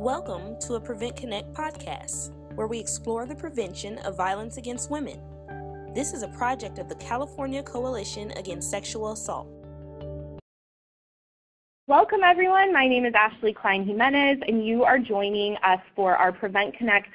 Welcome to a Prevent Connect podcast, where we explore the prevention of violence against women. This is a project of the California Coalition Against Sexual Assault. Welcome everyone, my name is Ashley Klein-Jimenez and you are joining us for our Prevent Connect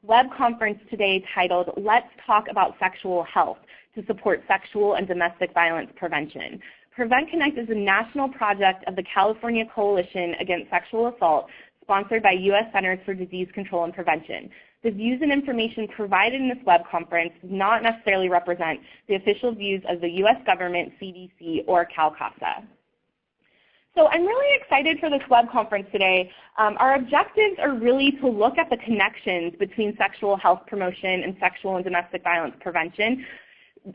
web conference today titled Let's Talk About Sexual Health to Support Sexual and Domestic Violence Prevention. Prevent Connect is a national project of the California Coalition Against Sexual Assault sponsored by U.S. Centers for Disease Control and Prevention. The views and information provided in this web conference does not necessarily represent the official views of the U.S. government, CDC, or CalCASA. So I'm really excited for this web conference today. Our objectives are really to look at the connections between sexual health promotion and sexual and domestic violence prevention,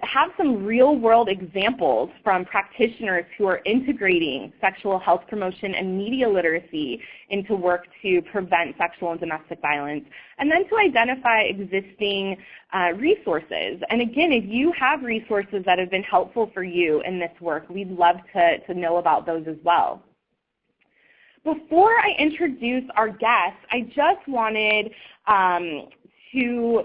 have some real-world examples from practitioners who are integrating sexual health promotion and media literacy into work to prevent sexual and domestic violence, and then to identify existing resources. And again, if you have resources that have been helpful for you in this work, we'd love to know about those as well. Before I introduce our guests, I just wanted to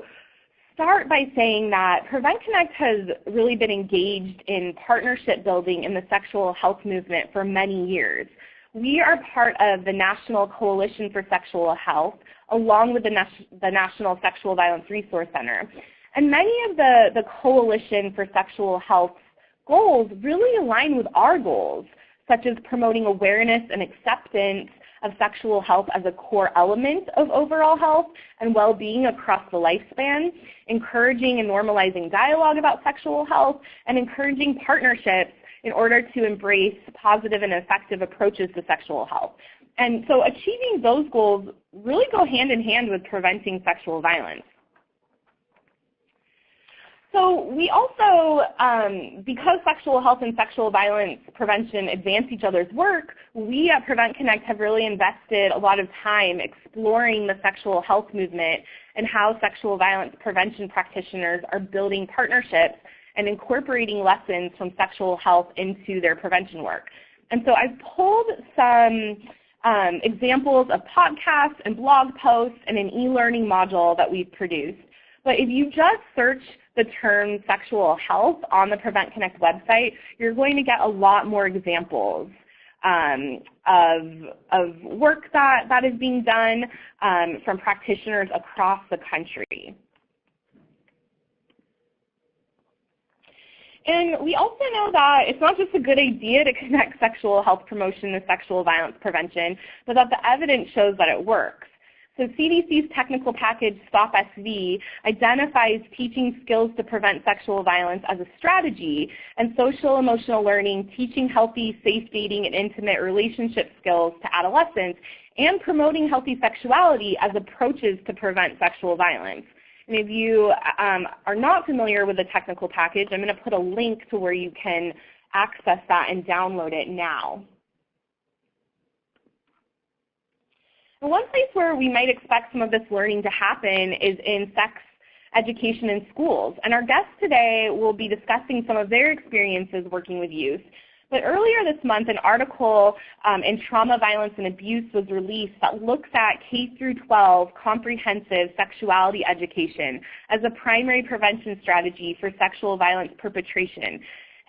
start by saying that Prevent Connect has really been engaged in partnership building in the sexual health movement for many years. We are part of the National Coalition for Sexual Health, along with the National Sexual Violence Resource Center. And many of the Coalition for Sexual Health goals really align with our goals, such as promoting awareness and acceptance of sexual health as a core element of overall health and well-being across the lifespan, encouraging and normalizing dialogue about sexual health, and encouraging partnerships in order to embrace positive and effective approaches to sexual health. And so achieving those goals really go hand in hand with preventing sexual violence. So we also, because sexual health and sexual violence prevention advance each other's work, we at Prevent Connect have really invested a lot of time exploring the sexual health movement and how sexual violence prevention practitioners are building partnerships and incorporating lessons from sexual health into their prevention work. And so I've pulled some examples of podcasts and blog posts and an e-learning module that we've produced. But if you just search the term sexual health on the Prevent Connect website, you're going to get a lot more examples of work that is being done from practitioners across the country. And we also know that it's not just a good idea to connect sexual health promotion to sexual violence prevention, but that the evidence shows that it works. So CDC's technical package, Stop SV, identifies teaching skills to prevent sexual violence as a strategy, and social emotional learning, teaching healthy, safe dating, and intimate relationship skills to adolescents, and promoting healthy sexuality as approaches to prevent sexual violence. And if you are not familiar with the technical package, I'm going to put a link to where you can access that and download it now. And one place where we might expect some of this learning to happen is in sex education in schools. And our guests today will be discussing some of their experiences working with youth. But earlier this month, an article in Trauma, Violence, and Abuse was released that looks at K-12 comprehensive sexuality education as a primary prevention strategy for sexual violence perpetration,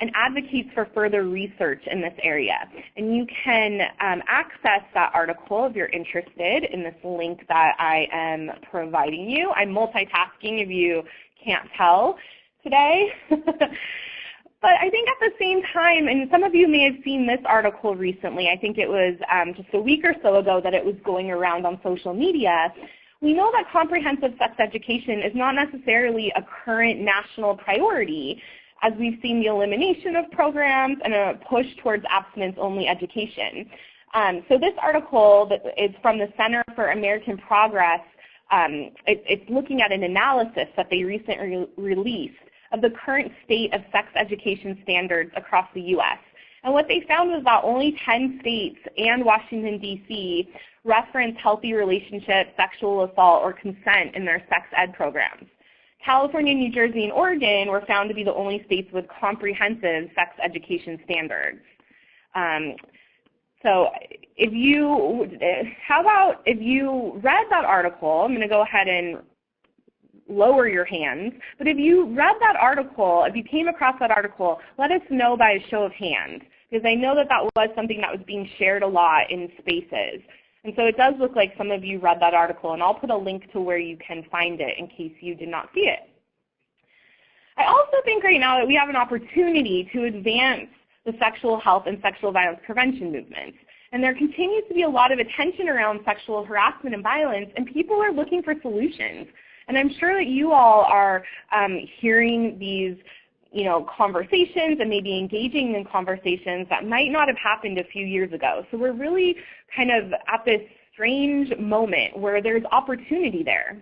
and advocates for further research in this area. And you can access that article if you're interested in this link that I am providing you. I'm multitasking if you can't tell today. But I think at the same time, and some of you may have seen this article recently, I think it was just a week or so ago that it was going around on social media. We know that comprehensive sex education is not necessarily a current national priority, as we've seen the elimination of programs and a push towards abstinence-only education. So this article that is from the Center for American Progress, it's looking at an analysis that they recently released of the current state of sex education standards across the U.S. And what they found was that only 10 states and Washington, D.C. reference healthy relationships, sexual assault, or consent in their sex ed programs. California, New Jersey, and Oregon were found to be the only states with comprehensive sex education standards. So how about if you read that article, I'm going to go ahead and lower your hands, but if you read that article, if you came across that article, let us know by a show of hands, because I know that was something that was being shared a lot in spaces. And so it does look like some of you read that article, and I'll put a link to where you can find it in case you did not see it. I also think right now that we have an opportunity to advance the sexual health and sexual violence prevention movements. And there continues to be a lot of attention around sexual harassment and violence, and people are looking for solutions. And I'm sure that you all are hearing these conversations and maybe engaging in conversations that might not have happened a few years ago. So we're really kind of at this strange moment where there's opportunity there.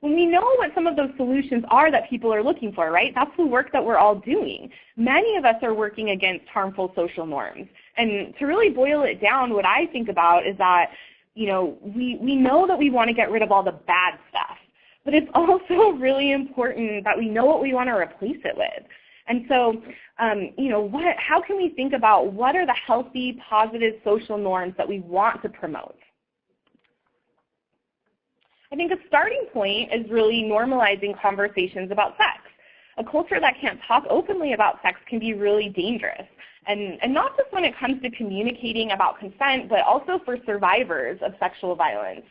When we know what some of those solutions are that people are looking for, right? That's the work that we're all doing. Many of us are working against harmful social norms. And to really boil it down, what I think about is that, we know that we want to get rid of all the bad stuff, but it's also really important that we know what we want to replace it with. And so, how can we think about what are the healthy, positive social norms that we want to promote? I think a starting point is really normalizing conversations about sex. A culture that can't talk openly about sex can be really dangerous. And not just when it comes to communicating about consent, but also for survivors of sexual violence.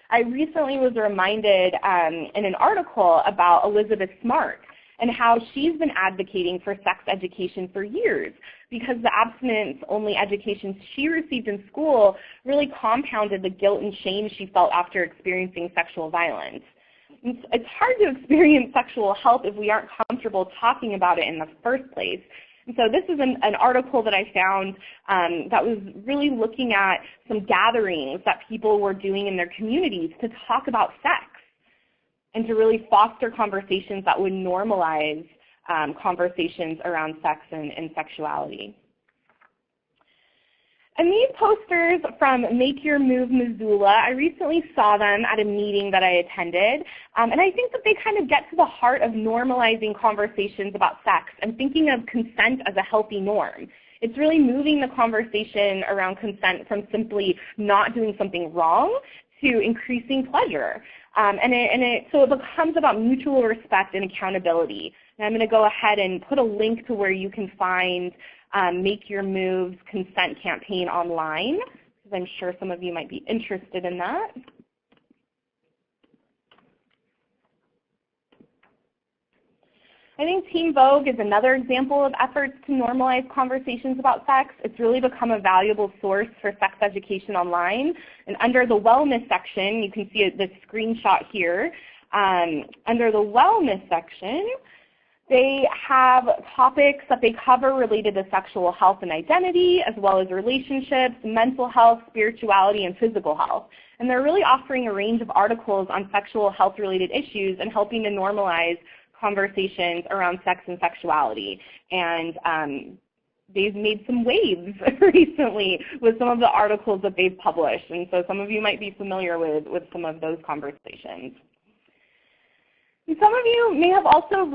I recently was reminded in an article about Elizabeth Smart and how she's been advocating for sex education for years because the abstinence-only education she received in school really compounded the guilt and shame she felt after experiencing sexual violence. It's hard to experience sexual health if we aren't comfortable talking about it in the first place. And so this is an article that I found that was really looking at some gatherings that people were doing in their communities to talk about sex and to really foster conversations that would normalize conversations around sex and sexuality. And these posters from Make Your Move Missoula, I recently saw them at a meeting that I attended, and I think that they kind of get to the heart of normalizing conversations about sex and thinking of consent as a healthy norm. It's really moving the conversation around consent from simply not doing something wrong to increasing pleasure. So it becomes about mutual respect and accountability. And I'm going to go ahead and put a link to where you can find Make Your Move's consent campaign online, because I'm sure some of you might be interested in that. I think Teen Vogue is another example of efforts to normalize conversations about sex. It's really become a valuable source for sex education online. And under the wellness section, you can see this screenshot here. Under the wellness section, they have topics that they cover related to sexual health and identity, as well as relationships, mental health, spirituality, and physical health. And they're really offering a range of articles on sexual health-related issues and helping to normalize conversations around sex and sexuality. And they've made some waves recently with some of the articles that they've published. And so some of you might be familiar with some of those conversations. And some of you may have also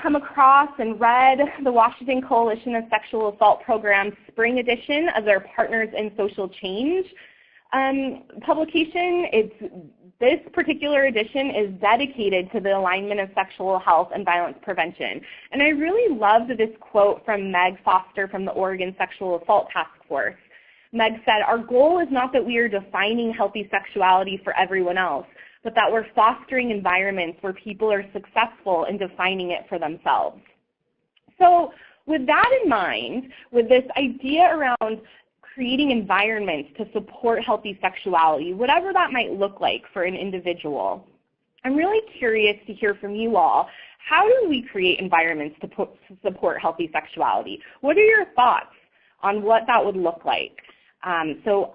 come across and read the Washington Coalition of Sexual Assault Program's spring edition of their Partners in Social Change publication. This particular edition is dedicated to the alignment of sexual health and violence prevention. And I really loved this quote from Meg Foster from the Oregon Sexual Assault Task Force. Meg said, "Our goal is not that we are defining healthy sexuality for everyone else, but that we're fostering environments where people are successful in defining it for themselves." So with that in mind, with this idea around creating environments to support healthy sexuality, whatever that might look like for an individual, I'm really curious to hear from you all. How do we create environments to support healthy sexuality? What are your thoughts on what that would look like? So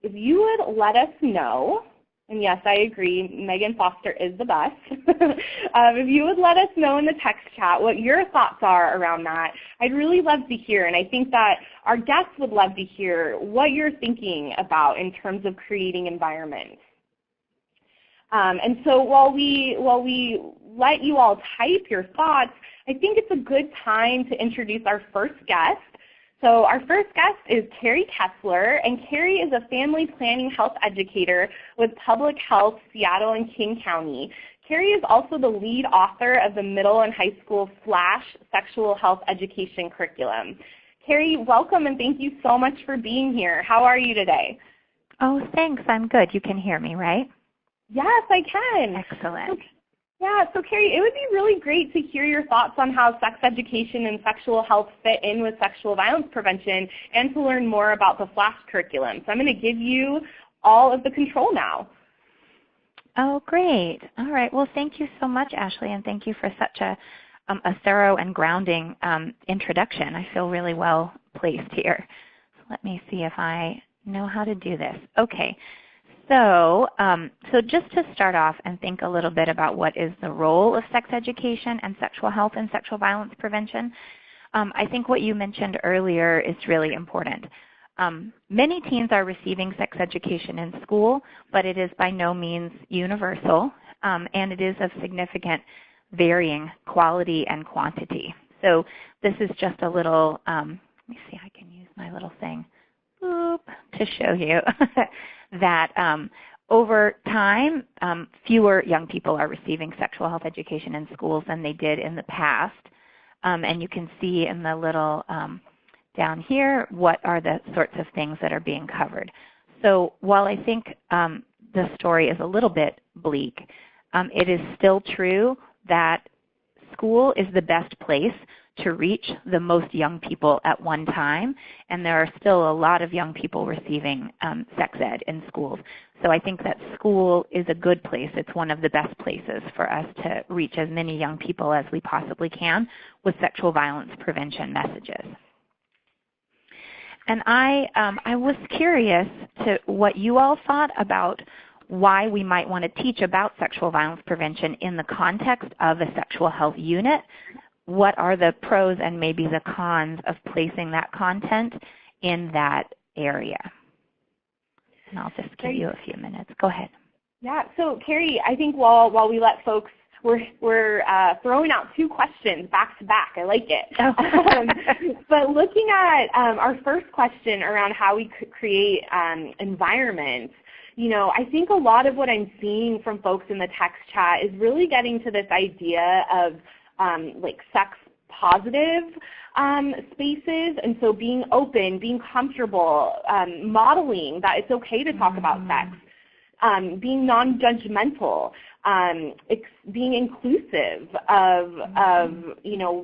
if you would let us know, and yes, I agree, Megan Foster is the best. If you would let us know in the text chat what your thoughts are around that, I'd really love to hear. And I think that our guests would love to hear what you're thinking about in terms of creating environments. And so while we let you all type your thoughts, I think it's a good time to introduce our first guest. So our first guest is Carrie Kessler, and Carrie is a family planning health educator with Public Health Seattle and King County. Carrie is also the lead author of the middle and high school sexual health education curriculum. Carrie, welcome and thank you so much for being here. How are you today? Oh, thanks. I'm good. You can hear me, right? Yes, I can. Excellent. So Carrie, it would be really great to hear your thoughts on how sex education and sexual health fit in with sexual violence prevention and to learn more about the FLASH curriculum. So I'm going to give you all of the control now. Oh, great. All right. Well, thank you so much, Ashley, and thank you for such a thorough and grounding introduction. I feel really well placed here. So let me see if I know how to do this. Okay. So just to start off and think a little bit about what is the role of sex education and sexual health and sexual violence prevention, I think what you mentioned earlier is really important. Many teens are receiving sex education in school, but it is by no means universal, and it is of significant varying quality and quantity. So this is just a little, let me see, I can use my little thing, boop, to show you that over time, fewer young people are receiving sexual health education in schools than they did in the past. And you can see in the little down here what are the sorts of things that are being covered. So while I think the story is a little bit bleak, it is still true that school is the best place to reach the most young people at one time, and there are still a lot of young people receiving sex ed in schools. So I think that school is a good place. It's one of the best places for us to reach as many young people as we possibly can with sexual violence prevention messages. And I was curious to what you all thought about why we might want to teach about sexual violence prevention in the context of a sexual health unit. What are the pros and maybe the cons of placing that content in that area? And I'll just give you a few minutes. Go ahead. Yeah, so Carrie, I think while we let folks, we're throwing out two questions back to back. I like it. But looking at our first question around how we could create environments, I think a lot of what I'm seeing from folks in the text chat is really getting to this idea of like sex positive spaces, and so being open, being comfortable, modeling that it's okay to talk about sex, being non-judgmental, being inclusive of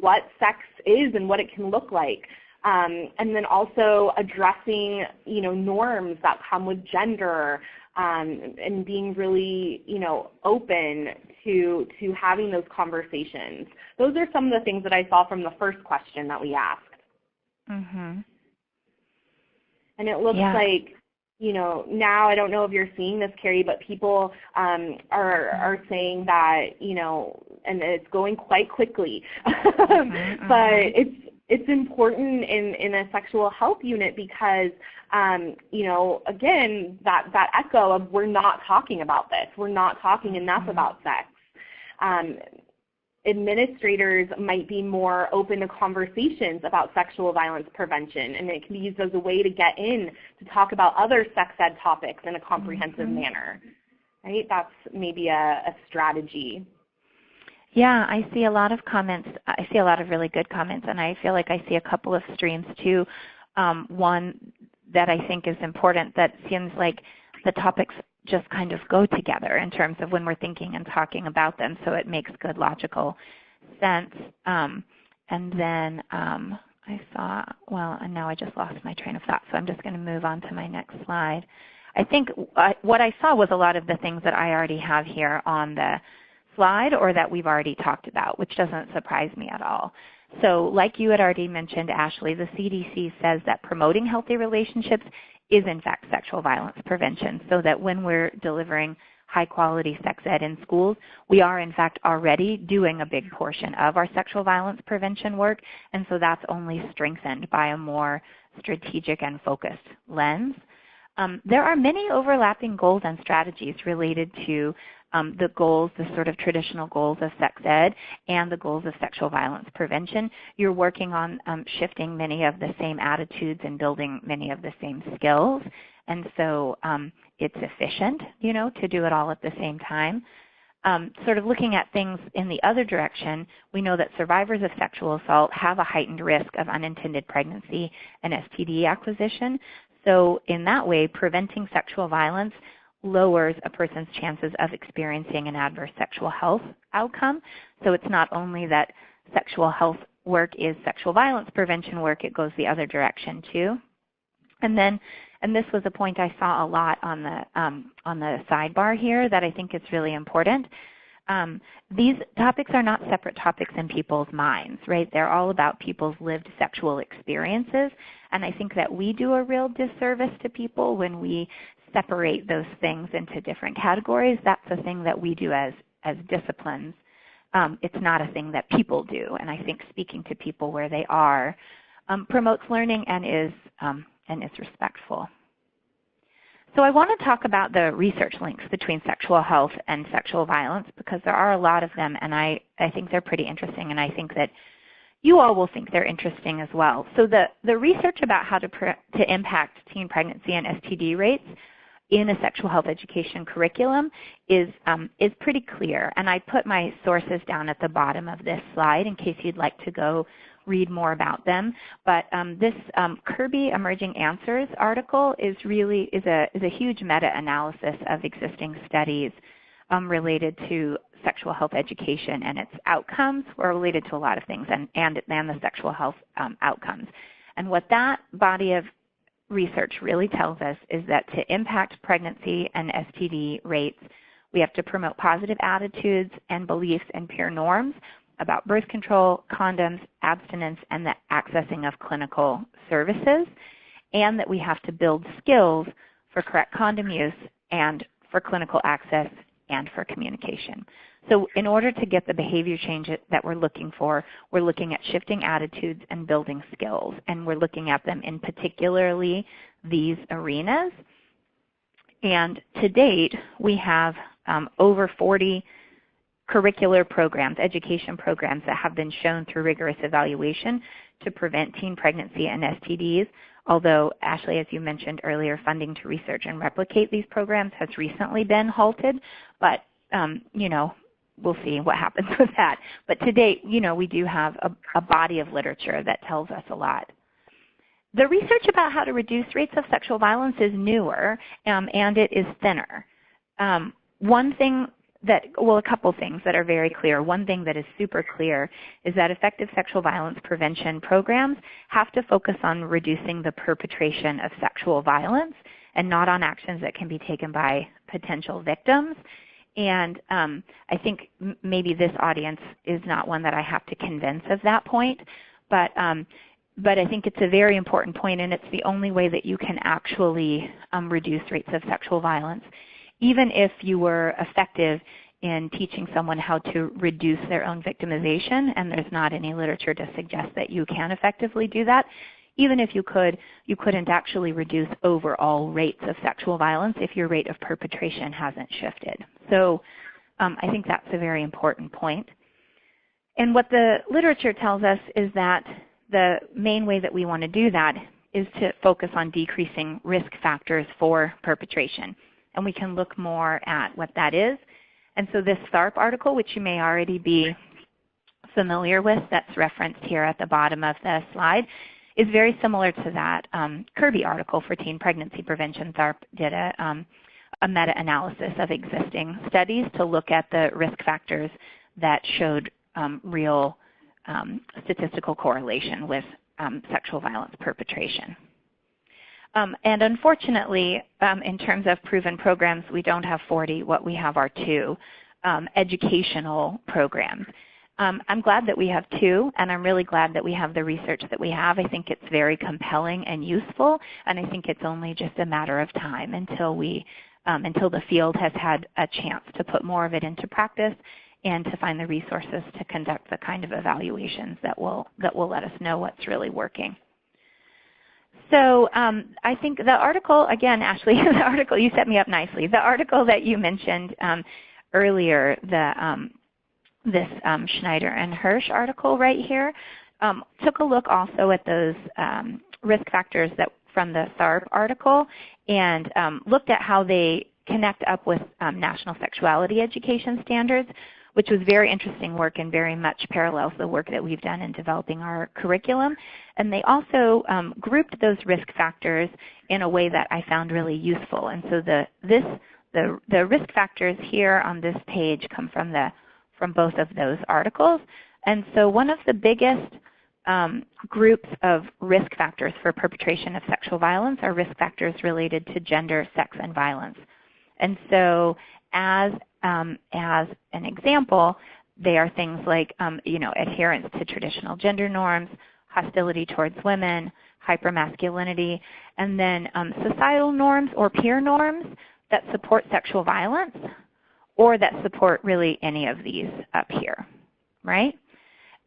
what sex is and what it can look like, and then also addressing norms that come with gender, and being really open to having those conversations. Those are some of the things that I saw from the first question that we asked. Mm-hmm. And it looks like, now I don't know if you're seeing this, Carrie, but people are saying that, and it's going quite quickly, but it's important in a sexual health unit because, again, that echo of we're not talking about this. We're not talking enough about sex. Administrators might be more open to conversations about sexual violence prevention, and it can be used as a way to get in to talk about other sex ed topics in a comprehensive manner. Right? That's maybe a strategy. Yeah, I see a lot of comments. I see a lot of really good comments, and I feel like I see a couple of streams too. One that I think is important that seems like the topics just kind of go together in terms of when we're thinking and talking about them, so it makes good logical sense. And then I saw, and now I just lost my train of thought, so I'm just going to move on to my next slide. I think what I saw was a lot of the things that I already have here on the slide or that we've already talked about, which doesn't surprise me at all. So like you had already mentioned, Ashley, the CDC says that promoting healthy relationships is in fact sexual violence prevention, so that when we're delivering high-quality sex ed in schools, we are in fact already doing a big portion of our sexual violence prevention work, and so that's only strengthened by a more strategic and focused lens. There are many overlapping goals and strategies related to the goals, the sort of traditional goals of sex ed and the goals of sexual violence prevention. You're working on shifting many of the same attitudes and building many of the same skills. And so it's efficient, you know, to do it all at the same time. Sort of looking at things in the other direction, we know that survivors of sexual assault have a heightened risk of unintended pregnancy and STD acquisition. So in that way, preventing sexual violence lowers a person's chances of experiencing an adverse sexual health outcome. So it's not only that sexual health work is sexual violence prevention work, it goes the other direction too. And this was a point I saw a lot on the sidebar here that I think is really important. These topics are not separate topics in people's minds, right? They're all about people's lived sexual experiences. And I think that we do a real disservice to people when we separate those things into different categories. That's a thing that we do as disciplines. It's not a thing that people do. And I think speaking to people where they are promotes learning and is respectful. So I want to talk about the research links between sexual health and sexual violence because there are a lot of them, and I think they're pretty interesting, and I think that you all will think they're interesting as well. So the research about how to impact teen pregnancy and STD rates in a sexual health education curriculum is pretty clear, and I put my sources down at the bottom of this slide in case you'd like to go read more about them. But this Kirby Emerging Answers article is a huge meta-analysis of existing studies related to sexual health education and its outcomes, or related to a lot of things, and the sexual health outcomes. And what that body of research really tells us is that to impact pregnancy and STD rates, we have to promote positive attitudes and beliefs and peer norms about birth control, condoms, abstinence, and the accessing of clinical services, and that we have to build skills for correct condom use and for clinical access and for communication. So in order to get the behavior change that we're looking for, we're looking at shifting attitudes and building skills, and we're looking at them in particularly these arenas. And to date, we have over 40 curricular programs, education programs that have been shown through rigorous evaluation to prevent teen pregnancy and STDs. Although, Ashley, as you mentioned earlier, funding to research and replicate these programs has recently been halted, but you know, we'll see what happens with that. But to date, you know, we do have a body of literature that tells us a lot. The research about how to reduce rates of sexual violence is newer, and it is thinner. A couple things that are very clear. One thing that is super clear is that effective sexual violence prevention programs have to focus on reducing the perpetration of sexual violence and not on actions that can be taken by potential victims. And I think maybe this audience is not one that I have to convince of that point, but I think it's a very important point, and it's the only way that you can actually reduce rates of sexual violence. Even if you were effective in teaching someone how to reduce their own victimization, and there's not any literature to suggest that you can effectively do that, even if you could, you couldn't actually reduce overall rates of sexual violence if your rate of perpetration hasn't shifted. So I think that's a very important point. And what the literature tells us is that the main way that we want to do that is to focus on decreasing risk factors for perpetration. And we can look more at what that is. And so this THARP article, which you may already be familiar with, that's referenced here at the bottom of the slide, is very similar to that Kirby article for teen pregnancy prevention. THARP did a meta-analysis of existing studies to look at the risk factors that showed real statistical correlation with sexual violence perpetration. And unfortunately, in terms of proven programs, we don't have 40. What we have are 2 educational programs. I'm glad that we have 2, and I'm really glad that we have the research that we have. I think it's very compelling and useful, and I think it's only just a matter of time until the field has had a chance to put more of it into practice and to find the resources to conduct the kind of evaluations that will let us know what's really working. So I think the article, again, Ashley, the article, you set me up nicely. The article that you mentioned earlier, this Schneider and Hirsch article right here, took a look also at those risk factors that from the SARP article and looked at how they connect up with national sexuality education standards, which was very interesting work and very much parallels the work that we've done in developing our curriculum. And they also grouped those risk factors in a way that I found really useful. And so the risk factors here on this page come from both of those articles. And so one of the biggest groups of risk factors for perpetration of sexual violence are risk factors related to gender, sex, and violence. And so as an example, they are things like adherence to traditional gender norms, hostility towards women, hypermasculinity, and then societal norms or peer norms that support sexual violence or that support really any of these up here, right?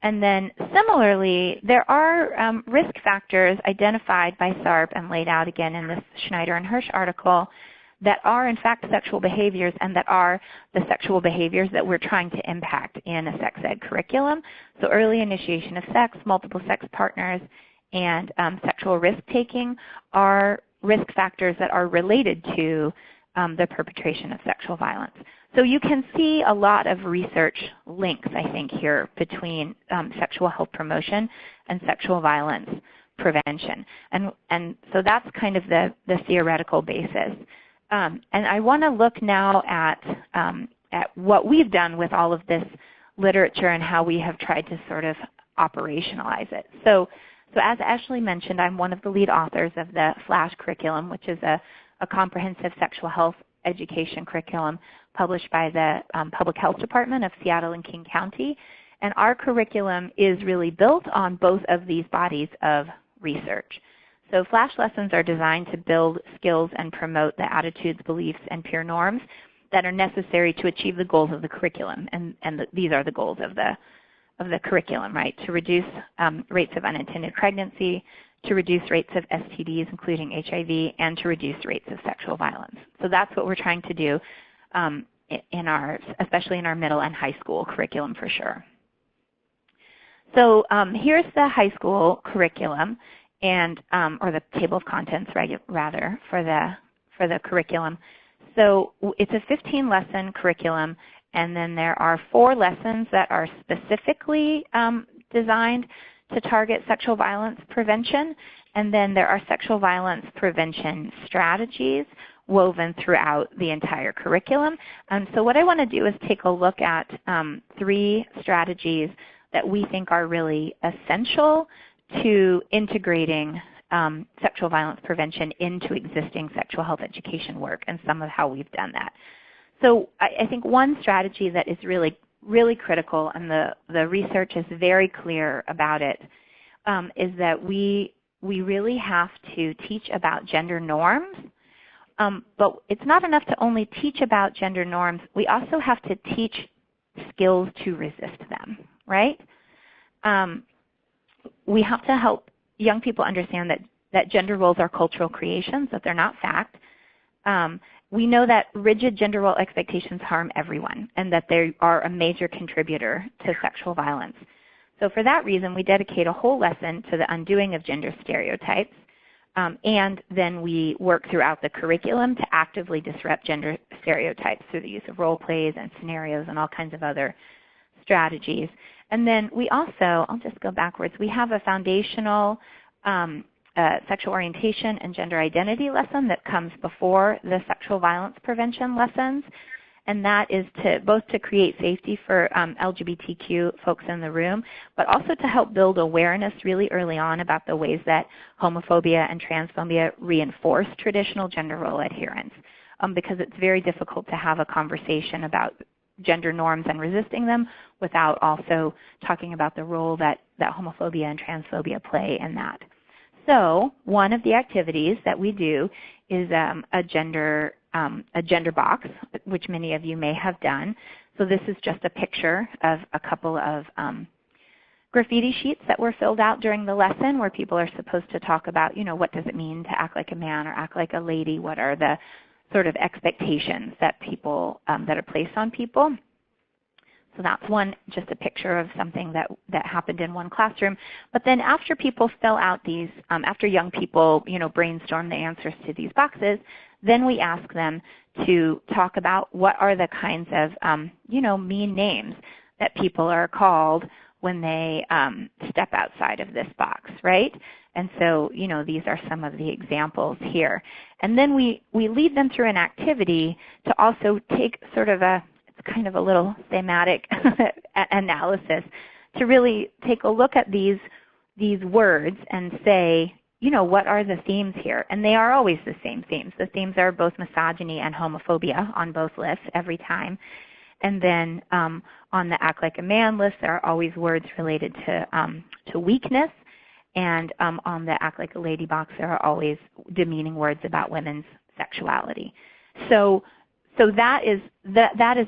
And then similarly, there are risk factors identified by SARP and laid out again in this Schneider and Hirsch article that are in fact sexual behaviors and that are the sexual behaviors that we're trying to impact in a sex ed curriculum. So early initiation of sex, multiple sex partners, and sexual risk-taking are risk factors that are related to the perpetration of sexual violence. So you can see a lot of research links, I think, here between sexual health promotion and sexual violence prevention. And so that's kind of the theoretical basis. And I want to look now at what we've done with all of this literature and how we have tried to sort of operationalize it. So as Ashley mentioned, I'm one of the lead authors of the FLASH curriculum, which is a comprehensive sexual health education curriculum published by the Public Health Department of Seattle and King County. And our curriculum is really built on both of these bodies of research. So FLASH lessons are designed to build skills and promote the attitudes, beliefs, and peer norms that are necessary to achieve the goals of the curriculum. And these are the goals of the curriculum, right? To reduce rates of unintended pregnancy, to reduce rates of STDs, including HIV, and to reduce rates of sexual violence. So that's what we're trying to do especially in our middle and high school curriculum for sure. So here's the high school curriculum, and or the table of contents rather for the curriculum. So it's a 15-lesson curriculum, and then there are 4 lessons that are specifically designed to target sexual violence prevention, and then there are sexual violence prevention strategies woven throughout the entire curriculum. So what I want to do is take a look at 3 strategies that we think are really essential to integrating sexual violence prevention into existing sexual health education work and some of how we've done that. So I think one strategy that is really critical, and the research is very clear about it, is that we really have to teach about gender norms. But it's not enough to only teach about gender norms. We also have to teach skills to resist them, right? We have to help young people understand that gender roles are cultural creations, that they're not fact. We know that rigid gender role expectations harm everyone and that they are a major contributor to sexual violence. So for that reason, we dedicate a whole lesson to the undoing of gender stereotypes. And then we work throughout the curriculum to actively disrupt gender stereotypes through the use of role plays and scenarios and all kinds of other strategies. And then we also, I'll just go backwards, we have a foundational sexual orientation and gender identity lesson that comes before the sexual violence prevention lessons. And that is both to create safety for LGBTQ folks in the room, but also to help build awareness really early on about the ways that homophobia and transphobia reinforce traditional gender role adherence. Because it's very difficult to have a conversation about gender norms and resisting them without also talking about the role that homophobia and transphobia play in that. So one of the activities that we do is a gender box, which many of you may have done. So this is just a picture of a couple of graffiti sheets that were filled out during the lesson where people are supposed to talk about, what does it mean to act like a man or act like a lady? What are the sort of expectations that people that are placed on people? So that's one, just a picture of something that happened in one classroom. But then after people fill out these, after young people, brainstorm the answers to these boxes, then we ask them to talk about what are the kinds of, mean names that people are called when they step outside of this box, right? And so, these are some of the examples here. And then we lead them through an activity to also take sort of it's kind of a little thematic analysis to really take a look at these words and say, what are the themes here? And they are always the same themes. The themes are both misogyny and homophobia on both lists every time. And then on the Act Like a Man list, there are always words related to weakness. And on the Act Like a Lady box, there are always demeaning words about women's sexuality. So that is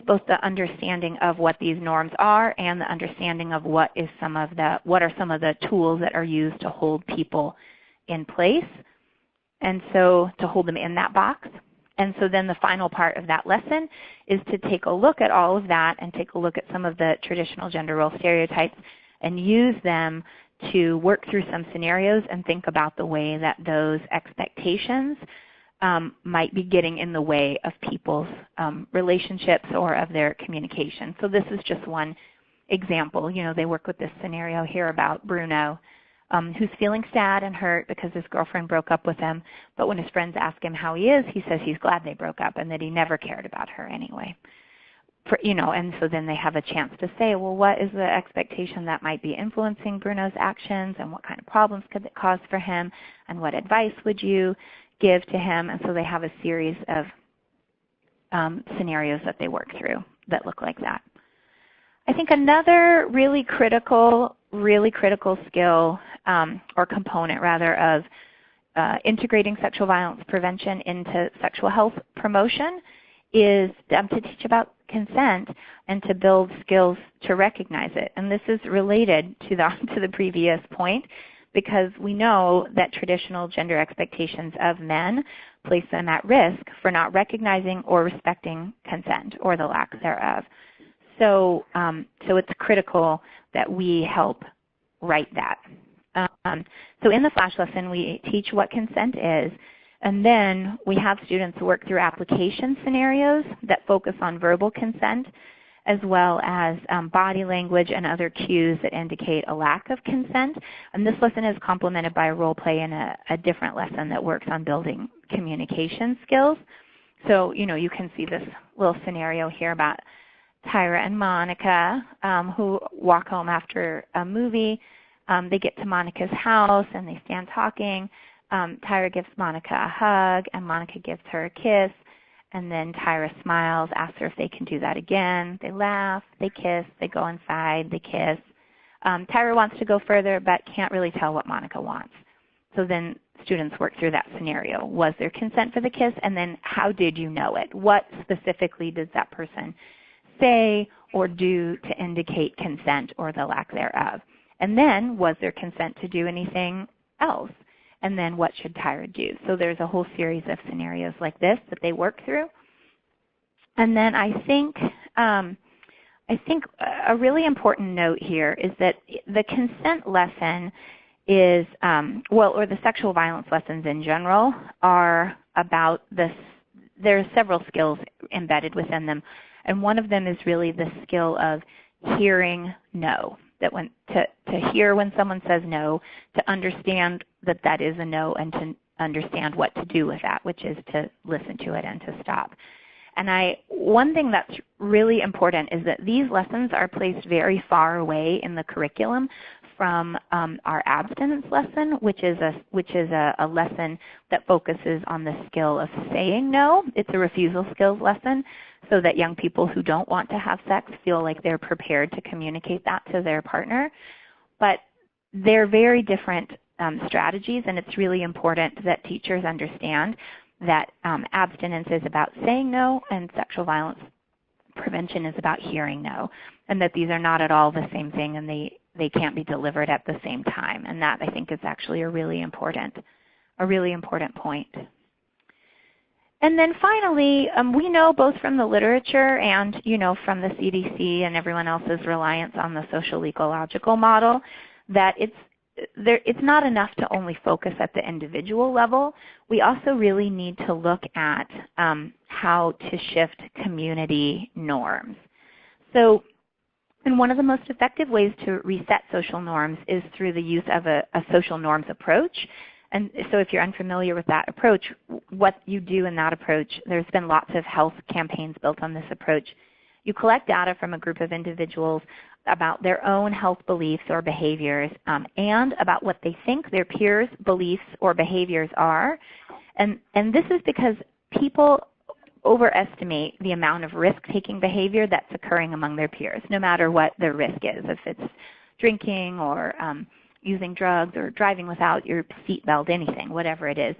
both the understanding of what these norms are and the understanding of what are some of the tools that are used to hold people in place, and so to hold them in that box. And so then the final part of that lesson is to take a look at all of that and take a look at some of the traditional gender role stereotypes and use them to work through some scenarios and think about the way that those expectations might be getting in the way of people's relationships or of their communication. So this is just one example. They work with this scenario here about Bruno, who's feeling sad and hurt because his girlfriend broke up with him. But when his friends ask him how he is, he says he's glad they broke up and that he never cared about her anyway. And so then they have a chance to say, well, what is the expectation that might be influencing Bruno's actions, and what kind of problems could it cause for him, and what advice would you give to him? And so they have a series of scenarios that they work through that look like that. I think another really critical skill or component rather of integrating sexual violence prevention into sexual health promotion is to teach about consent and to build skills to recognize it. And this is related to the previous point, because we know that traditional gender expectations of men place them at risk for not recognizing or respecting consent or the lack thereof. So it's critical that we help write that. So in the flash lesson, we teach what consent is, and then we have students work through application scenarios that focus on verbal consent, as well as body language and other cues that indicate a lack of consent. And this lesson is complemented by a role play in a different lesson that works on building communication skills. So, you can see this little scenario here about Tyra and Monica who walk home after a movie. They get to Monica's house and they stand talking. Tyra gives Monica a hug and Monica gives her a kiss. And then Tyra smiles, asks her if they can do that again. They laugh, they kiss, they go inside, they kiss. Tyra wants to go further but can't really tell what Monica wants. So then students work through that scenario. Was there consent for the kiss? And then how did you know it? What specifically does that person say or do to indicate consent or the lack thereof? And then was there consent to do anything else? And then what should Tyra do? So there's a whole series of scenarios like this that they work through. And then I think a really important note here is that the consent lesson is, or the sexual violence lessons in general are about this. There are several skills embedded within them. And one of them is really the skill of hearing no. That to hear when someone says no, to understand that that is a no, and to understand what to do with that, which is to listen to it and to stop. And one thing that's really important is that these lessons are placed very far away in the curriculum from our abstinence lesson, which is a lesson that focuses on the skill of saying no. It's a refusal skills lesson, so that young people who don't want to have sex feel like they're prepared to communicate that to their partner. But they're very different strategies, and it's really important that teachers understand that abstinence is about saying no and sexual violence prevention is about hearing no, and that these are not at all the same thing, and they can't be delivered at the same time. And that, I think, is actually a really important point. And then finally, we know both from the literature and, from the CDC and everyone else's reliance on the social ecological model that it's not enough to only focus at the individual level. We also really need to look at how to shift community norms. So, and one of the most effective ways to reset social norms is through the use of a social norms approach. And so if you're unfamiliar with that approach, what you do in that approach, there's been lots of health campaigns built on this approach. You collect data from a group of individuals about their own health beliefs or behaviors and about what they think their peers' beliefs or behaviors are. And this is because people overestimate the amount of risk-taking behavior that's occurring among their peers, no matter what the risk is, if it's drinking or using drugs or driving without your seatbelt, anything, whatever it is.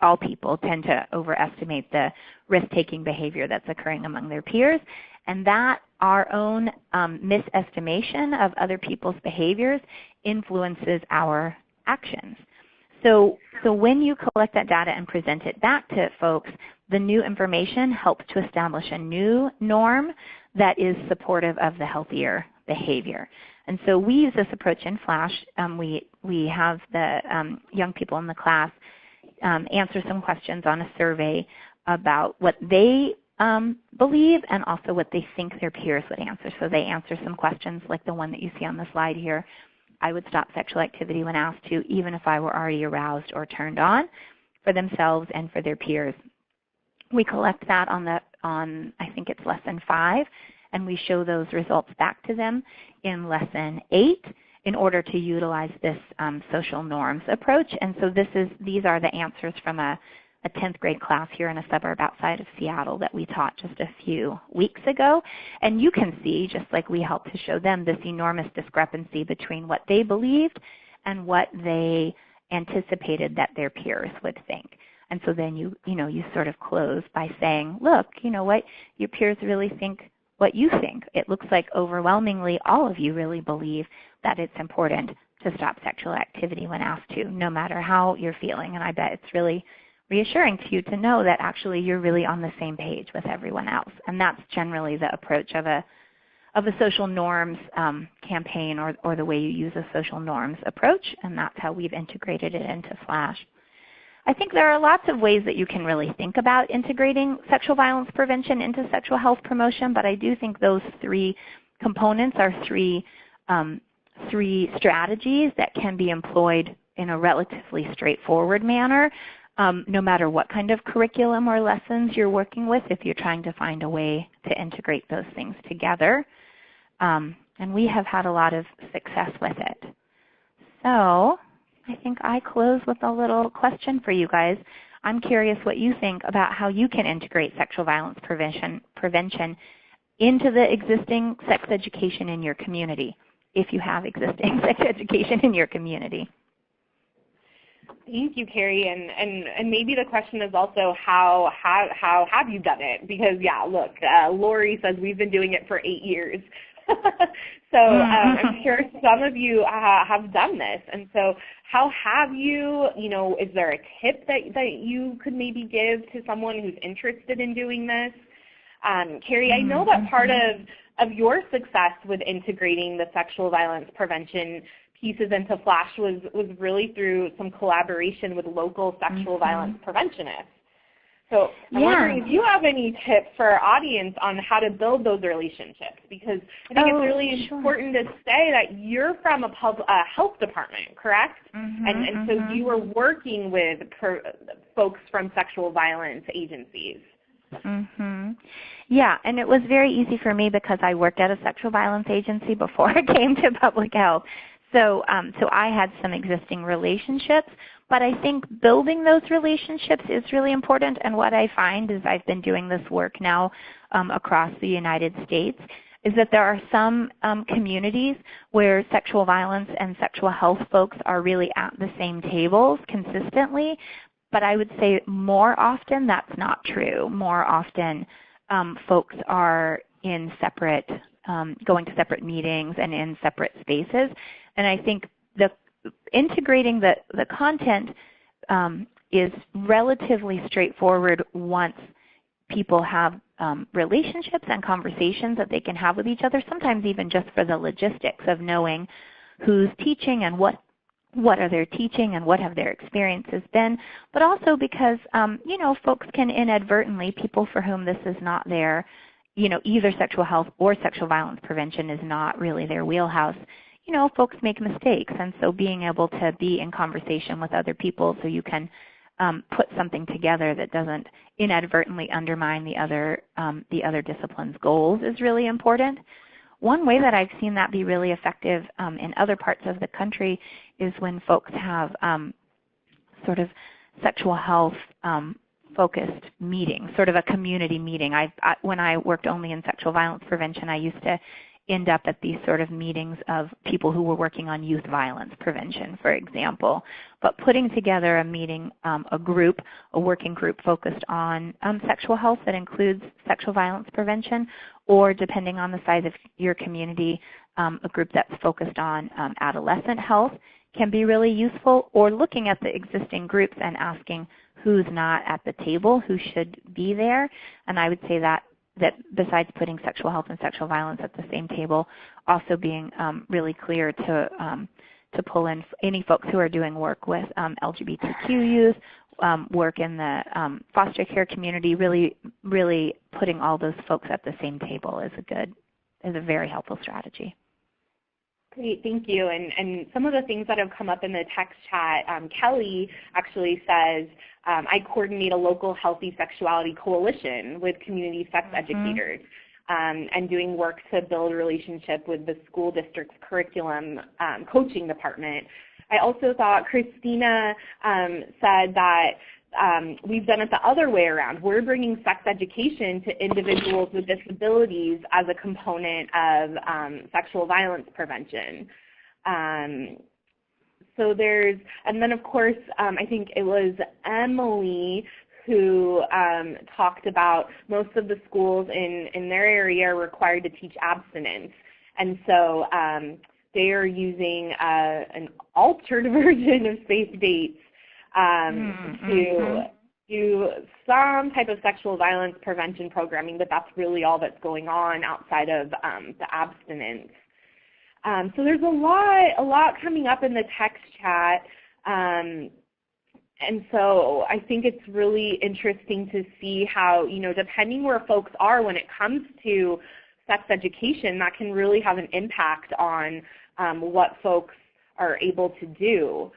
All people tend to overestimate the risk-taking behavior that's occurring among their peers, and that our own misestimation of other people's behaviors influences our actions. So when you collect that data and present it back to folks, the new information helps to establish a new norm that is supportive of the healthier behavior. And so we use this approach in Flash. We have the young people in the class answer some questions on a survey about what they believe and also what they think their peers would answer. So they answer some questions like the one that you see on the slide here. I would stop sexual activity when asked to, even if I were already aroused or turned on, for themselves and for their peers. We collect that on I think it's lesson 5, and we show those results back to them in lesson 8 in order to utilize this social norms approach. And so these are the answers from a 10th grade class here in a suburb outside of Seattle that we taught just a few weeks ago. And you can see, just like we helped to show them, this enormous discrepancy between what they believed and what they anticipated that their peers would think. And so then you sort of close by saying, look, you know what, your peers really think what you think. It looks like overwhelmingly all of you really believe that it's important to stop sexual activity when asked to, no matter how you're feeling. And I bet it's really reassuring to you to know that actually you're really on the same page with everyone else. And that's generally the approach of a social norms campaign or the way you use a social norms approach, and that's how we've integrated it into Flash. I think there are lots of ways that you can really think about integrating sexual violence prevention into sexual health promotion, but I do think those 3 components are three strategies that can be employed in a relatively straightforward manner, no matter what kind of curriculum or lessons you're working with, if you're trying to find a way to integrate those things together. And we have had a lot of success with it. So I think I close with a little question for you guys. I'm curious what you think about how you can integrate sexual violence prevention into the existing sex education in your community, if you have existing sex education in your community. Thank you, Carrie. And maybe the question is also how have you done it? Because, yeah, look, Lori says we've been doing it for 8 years. So I'm sure some of you have done this. And so how have you, is there a tip that you could maybe give to someone who's interested in doing this? Carrie, I know that part of your success with integrating the sexual violence prevention pieces into Flash was really through some collaboration with local sexual violence preventionists. So I'm wondering if you have any tips for our audience on how to build those relationships, because I think it's really important to say that you're from a health department, correct? And so you were working with folks from sexual violence agencies. Yeah, and it was very easy for me because I worked at a sexual violence agency before I came to public health. So I had some existing relationships, but I think building those relationships is really important. And what I find is I've been doing this work now across the United States, is that there are some communities where sexual violence and sexual health folks are really at the same tables consistently. But I would say more often that's not true. More often folks are in separate going to separate meetings and in separate spaces. And I think integrating the content is relatively straightforward once people have relationships and conversations that they can have with each other, sometimes even just for the logistics of knowing who's teaching and what are they teaching and what have their experiences been, but also because, folks can inadvertently, people for whom this is not their, either sexual health or sexual violence prevention is not really their wheelhouse, folks make mistakes. And so being able to be in conversation with other people so you can put something together that doesn't inadvertently undermine the other discipline's goals is really important. One way that I've seen that be really effective in other parts of the country is when folks have sort of sexual health focused meetings, sort of a community meeting. When I worked only in sexual violence prevention, I used to end up at these sort of meetings of people who were working on youth violence prevention, for example. But putting together a meeting, a working group focused on sexual health that includes sexual violence prevention, or depending on the size of your community, a group that's focused on adolescent health can be really useful, or looking at the existing groups and asking who's not at the table, who should be there. And I would say that besides putting sexual health and sexual violence at the same table, also being really clear to pull in any folks who are doing work with LGBTQ youth, work in the foster care community, really putting all those folks at the same table is a very helpful strategy. Great, thank you. And some of the things that have come up in the text chat, Kelly actually says, I coordinate a local healthy sexuality coalition with community sex educators and doing work to build a relationship with the school district's curriculum coaching department. I also thought Christina said that we've done it the other way around. We're bringing sex education to individuals with disabilities as a component of sexual violence prevention. And then of course, I think it was Emily who talked about most of the schools in their area are required to teach abstinence. And so they are using an altered version of safe dates to do some type of sexual violence prevention programming, but that's really all that's going on outside of the abstinence. So there's a lot coming up in the text chat, and so I think it's really interesting to see how, depending where folks are when it comes to sex education, that can really have an impact on what folks are able to do.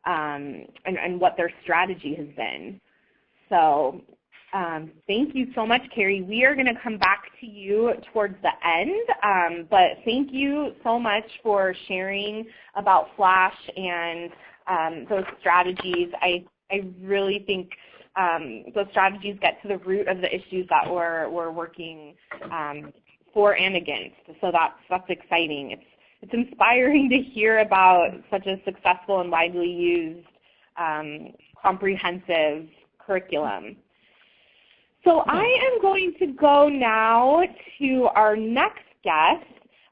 And what their strategy has been. So thank you so much, Carrie. We are going to come back to you towards the end, but thank you so much for sharing about Flash and those strategies. I really think those strategies get to the root of the issues that we're working for and against. So that's exciting. It's inspiring to hear about such a successful and widely used comprehensive curriculum. So I am going to go now to our next guest,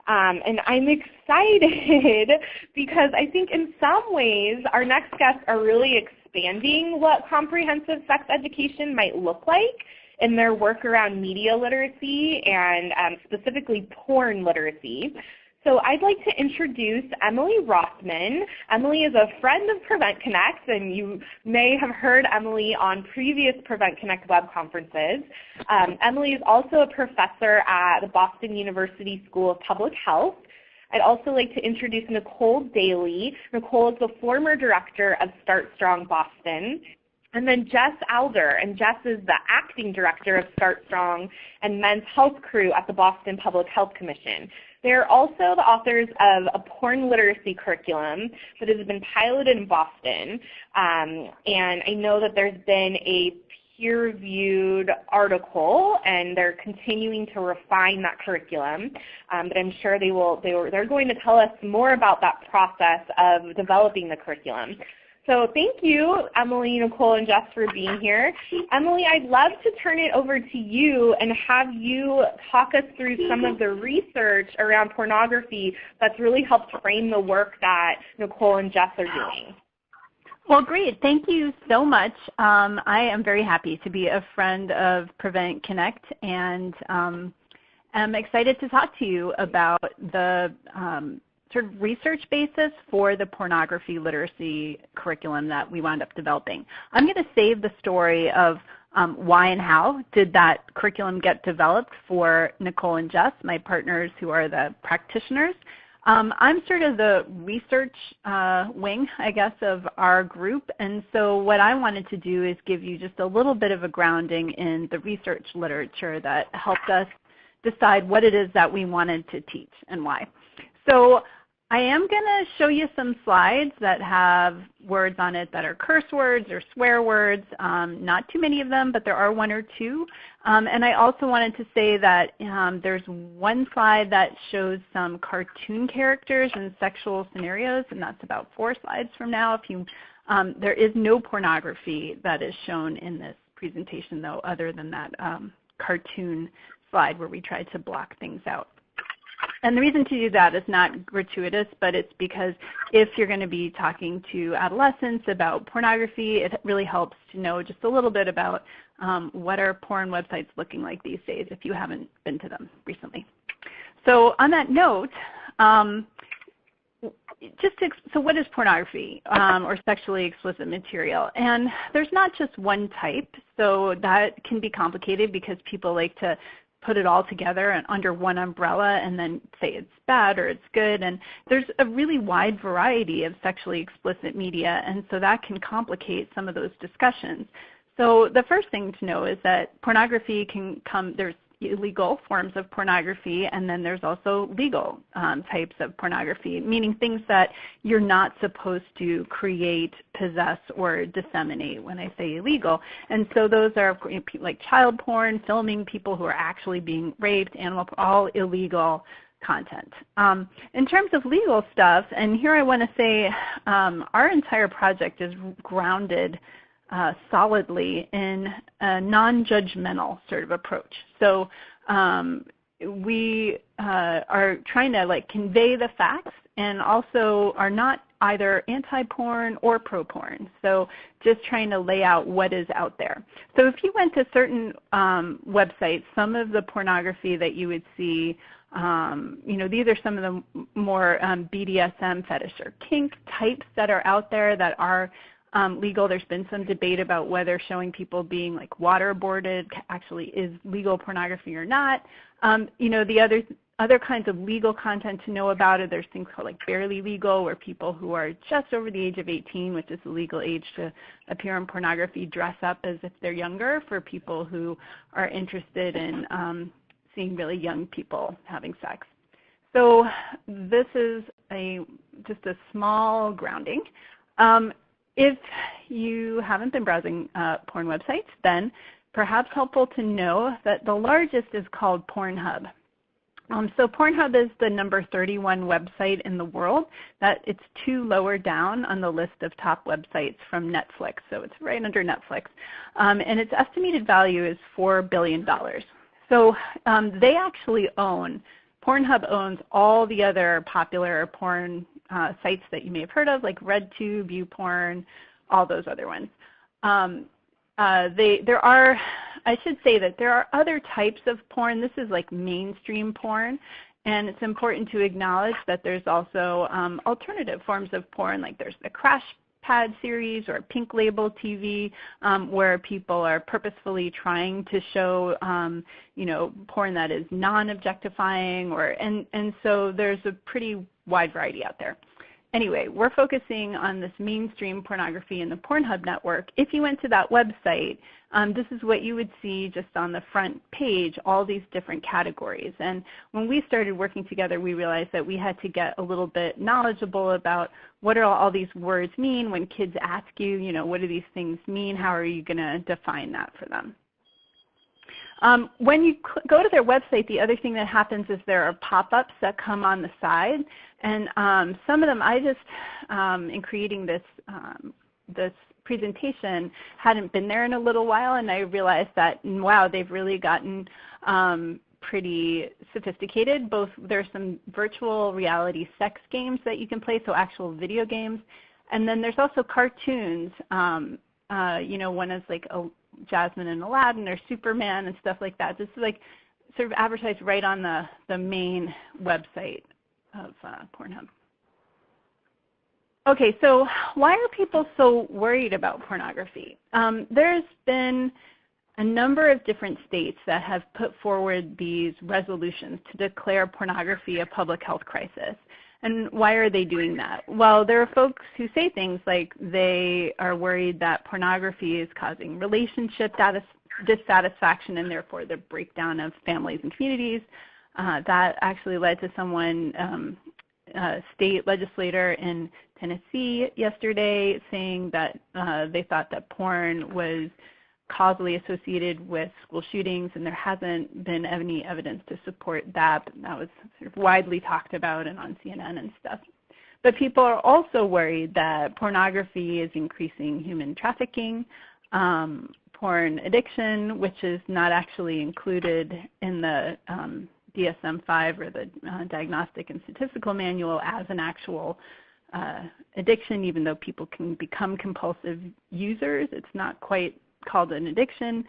and I'm excited because I think in some ways our next guests are really expanding what comprehensive sex education might look like in their work around media literacy and specifically porn literacy. So I'd like to introduce Emily Rothman. Emily is a friend of Prevent Connect, and you may have heard Emily on previous Prevent Connect web conferences. Emily is also a professor at the Boston University School of Public Health. I'd also like to introduce Nicole Daly. Nicole is the former director of Start Strong Boston. And then Jess Alder, and Jess is the acting director of Start Strong and Men's Health Crew at the Boston Public Health Commission. They're also the authors of a porn literacy curriculum that has been piloted in Boston. And I know that there's been a peer-reviewed article, and they're continuing to refine that curriculum. But I'm sure they're going to tell us more about that process of developing the curriculum. So thank you, Emily, Nicole, and Jess for being here. Emily, I'd love to turn it over to you and have you talk us through some of the research around pornography that's really helped frame the work that Nicole and Jess are doing. Well, great. Thank you so much. I am very happy to be a friend of Prevent Connect, and I'm excited to talk to you about the sort of research basis for the pornography literacy curriculum that we wound up developing. I'm going to save the story of why and how did that curriculum get developed for Nicole and Jess, my partners who are the practitioners. I'm sort of the research wing, I guess, of our group, and so what I wanted to do is give you just a little bit of a grounding in the research literature that helped us decide what it is that we wanted to teach and why. So I am going to show you some slides that have words on it that are curse words or swear words, not too many of them, but there are one or two. And I also wanted to say that there's one slide that shows some cartoon characters and sexual scenarios, and that's about 4 slides from now. There is no pornography that is shown in this presentation, though, other than that cartoon slide where we tried to block things out. And the reason to do that is not gratuitous, but it's because if you're going to be talking to adolescents about pornography, it really helps to know just a little bit about what are porn websites looking like these days if you haven't been to them recently. So on that note, so what is pornography or sexually explicit material? And there's not just one type, so that can be complicated because people like to put it all together and under one umbrella and then say it's bad or it's good. And there's a really wide variety of sexually explicit media, and so that can complicate some of those discussions. So the first thing to know is that pornography can come, there's illegal forms of pornography, and then there's also legal types of pornography, meaning things that you're not supposed to create, possess, or disseminate when I say illegal. And so those are like child porn, filming people who are actually being raped, animal, all illegal content. In terms of legal stuff, and here I want to say our entire project is grounded solidly in a non-judgmental sort of approach. So we are trying to convey the facts and also are not either anti-porn or pro-porn. So just trying to lay out what is out there. So if you went to certain websites, some of the pornography that you would see, these are some of the more BDSM fetish or kink types that are out there that are legal. There's been some debate about whether showing people being waterboarded actually is legal pornography or not. The other kinds of legal content to know about it, there's things called barely legal, where people who are just over the age of 18, which is the legal age to appear in pornography, dress up as if they're younger for people who are interested in seeing really young people having sex. So this is just a small grounding. If you haven't been browsing porn websites, then perhaps helpful to know that the largest is called Pornhub. So Pornhub is the number 31 website in the world. It's 2 lower down on the list of top websites from Netflix, so it's right under Netflix. And its estimated value is $4 billion. So they actually Pornhub owns all the other popular porn sites that you may have heard of, like RedTube, YouPorn, all those other ones. I should say that there are other types of porn. This is mainstream porn, and it's important to acknowledge that there's also alternative forms of porn, like there's the Crash Pad series or Pink Label TV, where people are purposefully trying to show, porn that is non-objectifying, and so there's a pretty wide variety out there. Anyway, we're focusing on this mainstream pornography in the Pornhub network. If you went to that website, this is what you would see just on the front page, all these different categories. And when we started working together, we realized that we had to get a little bit knowledgeable about what do all these words mean when kids ask you, what do these things mean? How are you going to define that for them? When you go to their website, the other thing that happens is there are pop-ups that come on the side. And some of them, I just, in creating this this presentation hadn't been there in a little while, and I realized that, wow, they've really gotten pretty sophisticated. Both there's some virtual reality sex games that you can play, so actual video games, and then there's also cartoons. One is like Jasmine and Aladdin or Superman and stuff like that. This is like sort of advertised right on the main website of Pornhub. Okay, so why are people so worried about pornography? There's been a number of different states that have put forward these resolutions to declare pornography a public health crisis. And why are they doing that? Well, there are folks who say things like they are worried that pornography is causing relationship dissatisfaction and therefore the breakdown of families and communities. That actually led to someone, a state legislator in Tennessee yesterday, saying that they thought that porn was causally associated with school shootings, and there hasn't been any evidence to support that. That was sort of widely talked about and on CNN and stuff. But people are also worried that pornography is increasing human trafficking, porn addiction, which is not actually included in the DSM-5 or the Diagnostic and Statistical Manual as an actual addiction, even though people can become compulsive users. It's not quite called an addiction.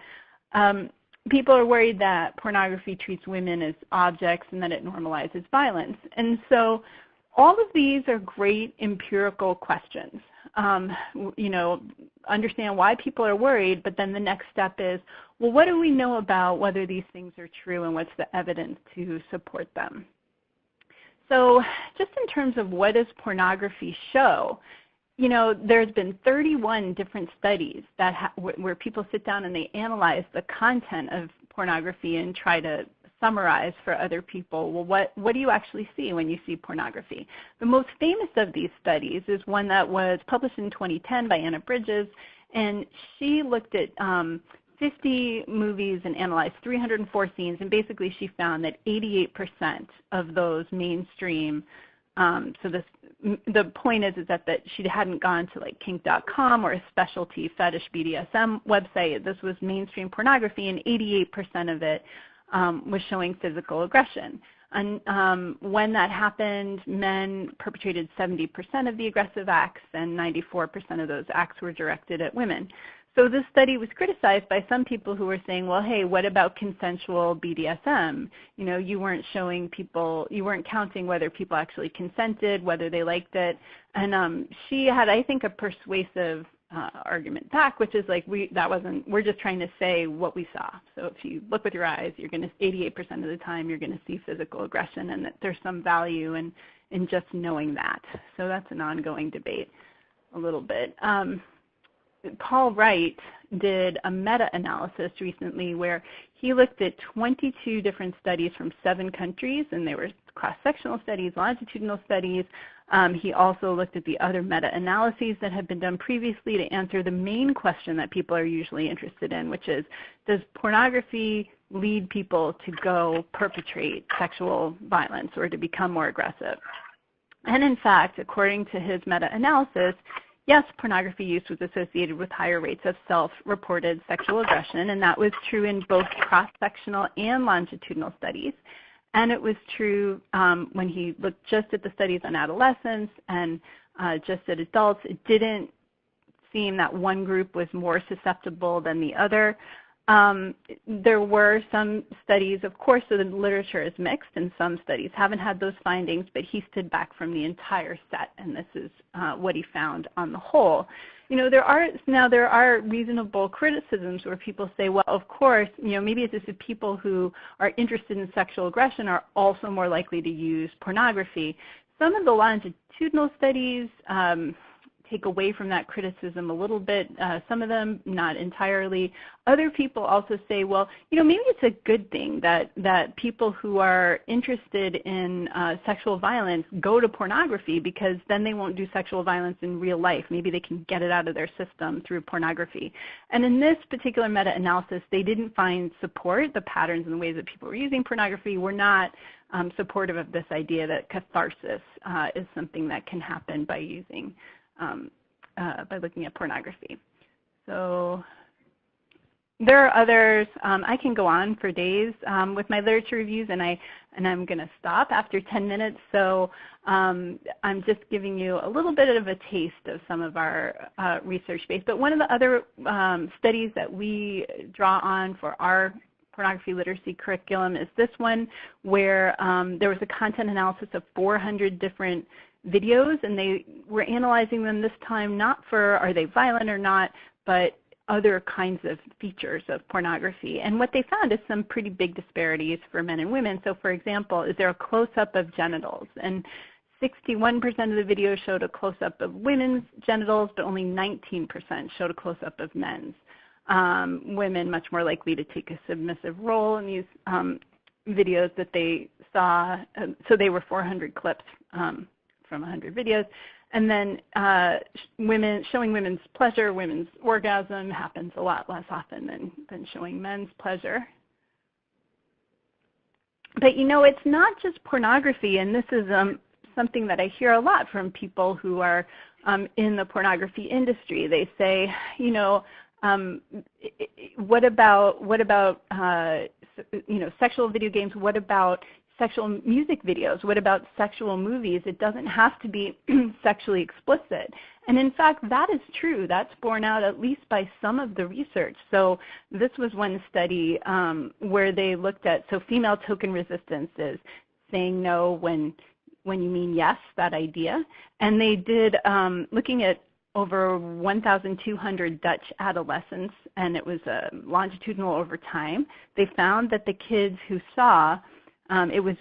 People are worried that pornography treats women as objects and that it normalizes violence. And so all of these are great empirical questions. Understand why people are worried, but then the next step is, well, what do we know about whether these things are true and what's the evidence to support them? So just in terms of what does pornography show, there's been 31 different studies that where people sit down and they analyze the content of pornography and try to summarize for other people, well, what do you actually see when you see pornography? The most famous of these studies is one that was published in 2010 by Anna Bridges, and she looked at 50 movies and analyzed 304 scenes, and basically she found that 88% of those mainstream, the point is that she hadn't gone to like kink.com or a specialty fetish BDSM website. This was mainstream pornography, and 88% of it was showing physical aggression. And when that happened, men perpetrated 70% of the aggressive acts, and 94% of those acts were directed at women. So this study was criticized by some people who were saying, well, hey, what about consensual BDSM? You weren't showing people, you weren't counting whether people actually consented, whether they liked it. And she had, I think, a persuasive argument back, which is like, we're just trying to say what we saw. So if you look with your eyes, you're going to, 88% of the time, you're going to see physical aggression, and that there's some value in just knowing that. So that's an ongoing debate a little bit. Paul Wright did a meta-analysis recently where he looked at 22 different studies from 7 countries, and they were cross-sectional studies, longitudinal studies. He also looked at the other meta-analyses that had been done previously to answer the main question that people are usually interested in, which is, does pornography lead people to go perpetrate sexual violence or to become more aggressive? And in fact, according to his meta-analysis, yes, pornography use was associated with higher rates of self-reported sexual aggression, and that was true in both cross-sectional and longitudinal studies. And it was true when he looked just at the studies on adolescents and just at adults. It didn't seem that one group was more susceptible than the other. There were some studies, of course, so the literature is mixed, and some studies haven't had those findings, but he stood back from the entire set, and this is what he found on the whole. There are reasonable criticisms where people say, well, of course, maybe it's just that people who are interested in sexual aggression are also more likely to use pornography. Some of the longitudinal studies take away from that criticism a little bit, some of them not entirely. Other people also say, well, maybe it's a good thing that people who are interested in sexual violence go to pornography, because then they won't do sexual violence in real life. Maybe they can get it out of their system through pornography. And in this particular meta-analysis, they didn't find support. The patterns and the ways that people were using pornography were not supportive of this idea that catharsis is something that can happen by using looking at pornography. So there are others. I can go on for days with my literature reviews, and I'm going to stop after 10 minutes. So I'm just giving you a little bit of a taste of some of our research base. But one of the other studies that we draw on for our pornography literacy curriculum is this one, where there was a content analysis of 400 different videos, and they were analyzing them this time not for are they violent or not, but other kinds of features of pornography. And what they found is some pretty big disparities for men and women. So for example, is there a close-up of genitals? And 61% of the videos showed a close-up of women's genitals, but only 19% showed a close-up of men's. Women much more likely to take a submissive role in these videos that they saw. So they were 400 clips from 100 videos. And then showing women's pleasure, women's orgasm happens a lot less often than showing men's pleasure. But you know, it's not just pornography, and this is something that I hear a lot from people who are in the pornography industry. They say, you know, what about you know, sexual video games? What about sexual music videos? What about sexual movies? It doesn't have to be sexually explicit. And in fact, that is true. That's borne out at least by some of the research. So this was one study where they looked at, so female token resistance is saying no when you mean yes, that idea. And they did, looking at over 1,200 Dutch adolescents, and it was longitudinal over time, they found that the kids who saw it was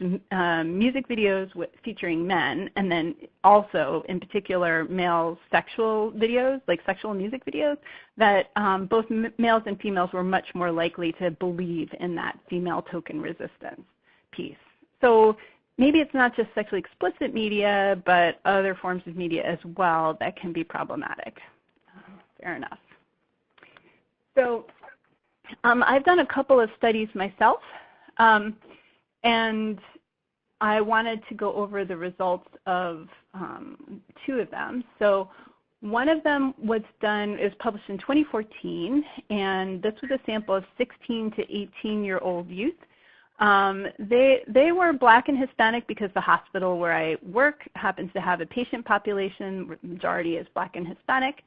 music videos featuring men, and then also, in particular, male sexual videos, like sexual music videos, that both males and females were much more likely to believe in that female token resistance piece. So maybe it's not just sexually explicit media, but other forms of media as well that can be problematic. Fair enough. So I've done a couple of studies myself. And I wanted to go over the results of two of them. So one of them was published in 2014, and this was a sample of 16 to 18-year-old youth. They were Black and Hispanic because the hospital where I work happens to have a patient population, the majority is Black and Hispanic.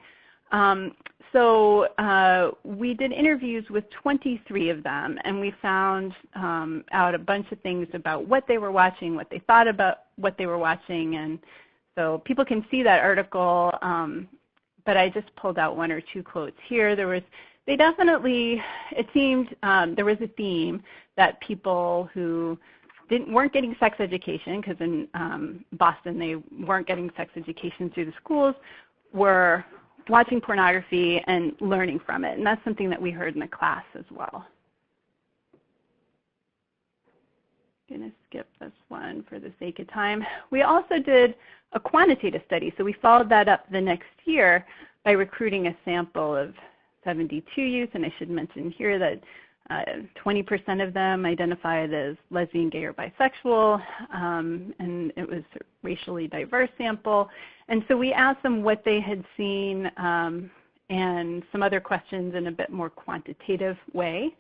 So we did interviews with 23 of them, and we found out a bunch of things about what they were watching, what they thought about what they were watching. And so people can see that article, but I just pulled out one or two quotes here. It seemed there was a theme that people who weren't getting sex education, because in Boston they weren't getting sex education through the schools, were watching pornography and learning from it. And that's something that we heard in the class as well. I'm going to skip this one for the sake of time. We also did a quantitative study. So we followed that up the next year by recruiting a sample of 72 youth. And I should mention here that 20% of them identified as lesbian, gay, or bisexual, and it was a racially diverse sample. And so we asked them what they had seen and some other questions in a bit more quantitative way.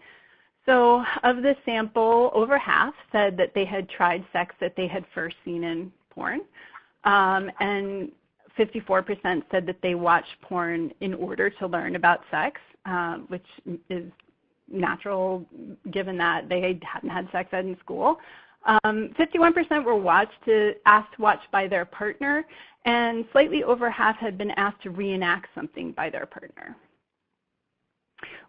So of this sample, over half said that they had tried sex that they had first seen in porn, and 54% said that they watched porn in order to learn about sex, which is natural given that they hadn't had sex ed in school. 51% were asked to watch by their partner, and slightly over half had been asked to reenact something by their partner.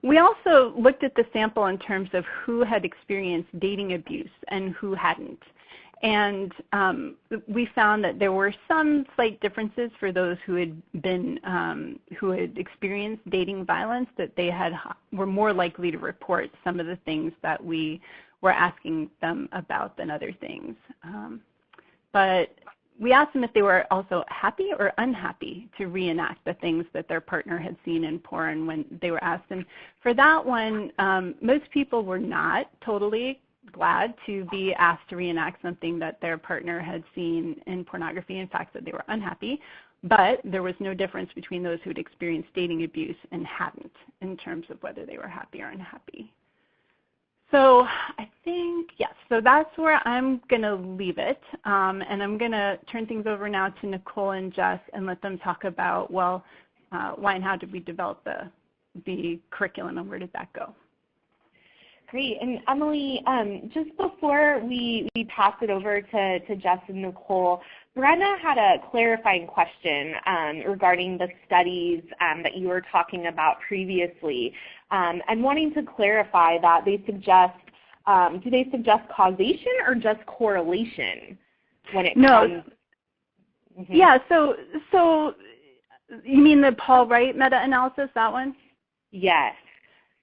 We also looked at the sample in terms of who had experienced dating abuse and who hadn't. And we found that there were some slight differences for those who had experienced dating violence, that they were more likely to report some of the things that we were asking them about than other things. But we asked them if they were also happy or unhappy to reenact the things that their partner had seen in porn when they were asked. And for that one, most people were not totally glad to be asked to reenact something that their partner had seen in pornography. In fact, that they were unhappy. But there was no difference between those who had experienced dating abuse and hadn't in terms of whether they were happy or unhappy. So I think, yes, so that's where I'm going to leave it. And I'm going to turn things over now to Nicole and Jess and let them talk about, well, why and how did we develop the curriculum and where did that go? Great. And Emily, just before we pass it over to Jess and Nicole, Brenna had a clarifying question regarding the studies that you were talking about previously, and wanting to clarify that they suggest, do they suggest causation or just correlation when it comes? Mm-hmm. Yeah, so you mean the Paul Wright meta-analysis, that one? Yes.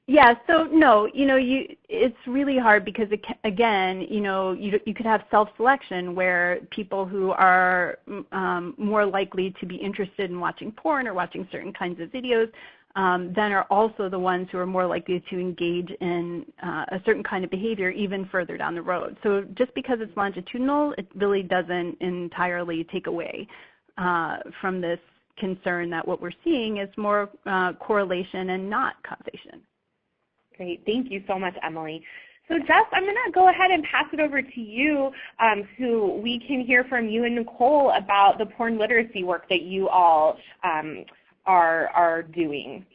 Yeah, so no, it's really hard because, again, you could have self-selection where people who are more likely to be interested in watching porn or watching certain kinds of videos then are also the ones who are more likely to engage in a certain kind of behavior even further down the road. So just because it's longitudinal, it really doesn't entirely take away from this concern that what we're seeing is more correlation and not causation. Great. Thank you so much, Emily. So, Jess, I'm going to go ahead and pass it over to you so we can hear from you and Nicole about the porn literacy work that you all are doing.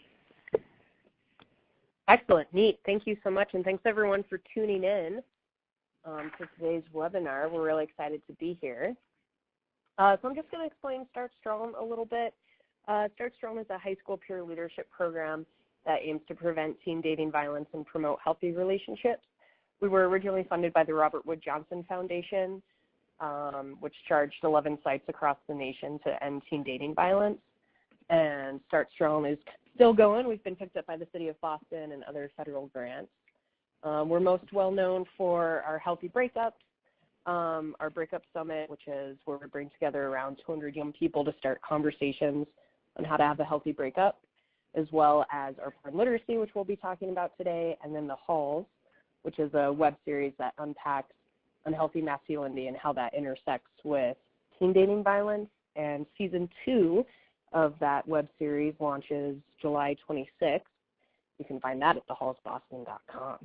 Excellent. Neat. Thank you so much, and thanks, everyone, for tuning in to today's webinar. We're really excited to be here. So I'm just going to explain Start Strong a little bit. Start Strong is a high school peer leadership program that aims to prevent teen dating violence and promote healthy relationships. We were originally funded by the Robert Wood Johnson Foundation, which charged 11 sites across the nation to end teen dating violence. And Start Strong is still going. We've been picked up by the City of Boston and other federal grants. We're most well known for our Healthy Breakups, our Breakup Summit, which is where we bring together around 200 young people to start conversations on how to have a healthy breakup, as well as our porn literacy, which we'll be talking about today, and then The Halls, which is a web series that unpacks unhealthy masculinity and how that intersects with teen dating violence. And season 2 of that web series launches July 26th. You can find that at thehallsboston.com.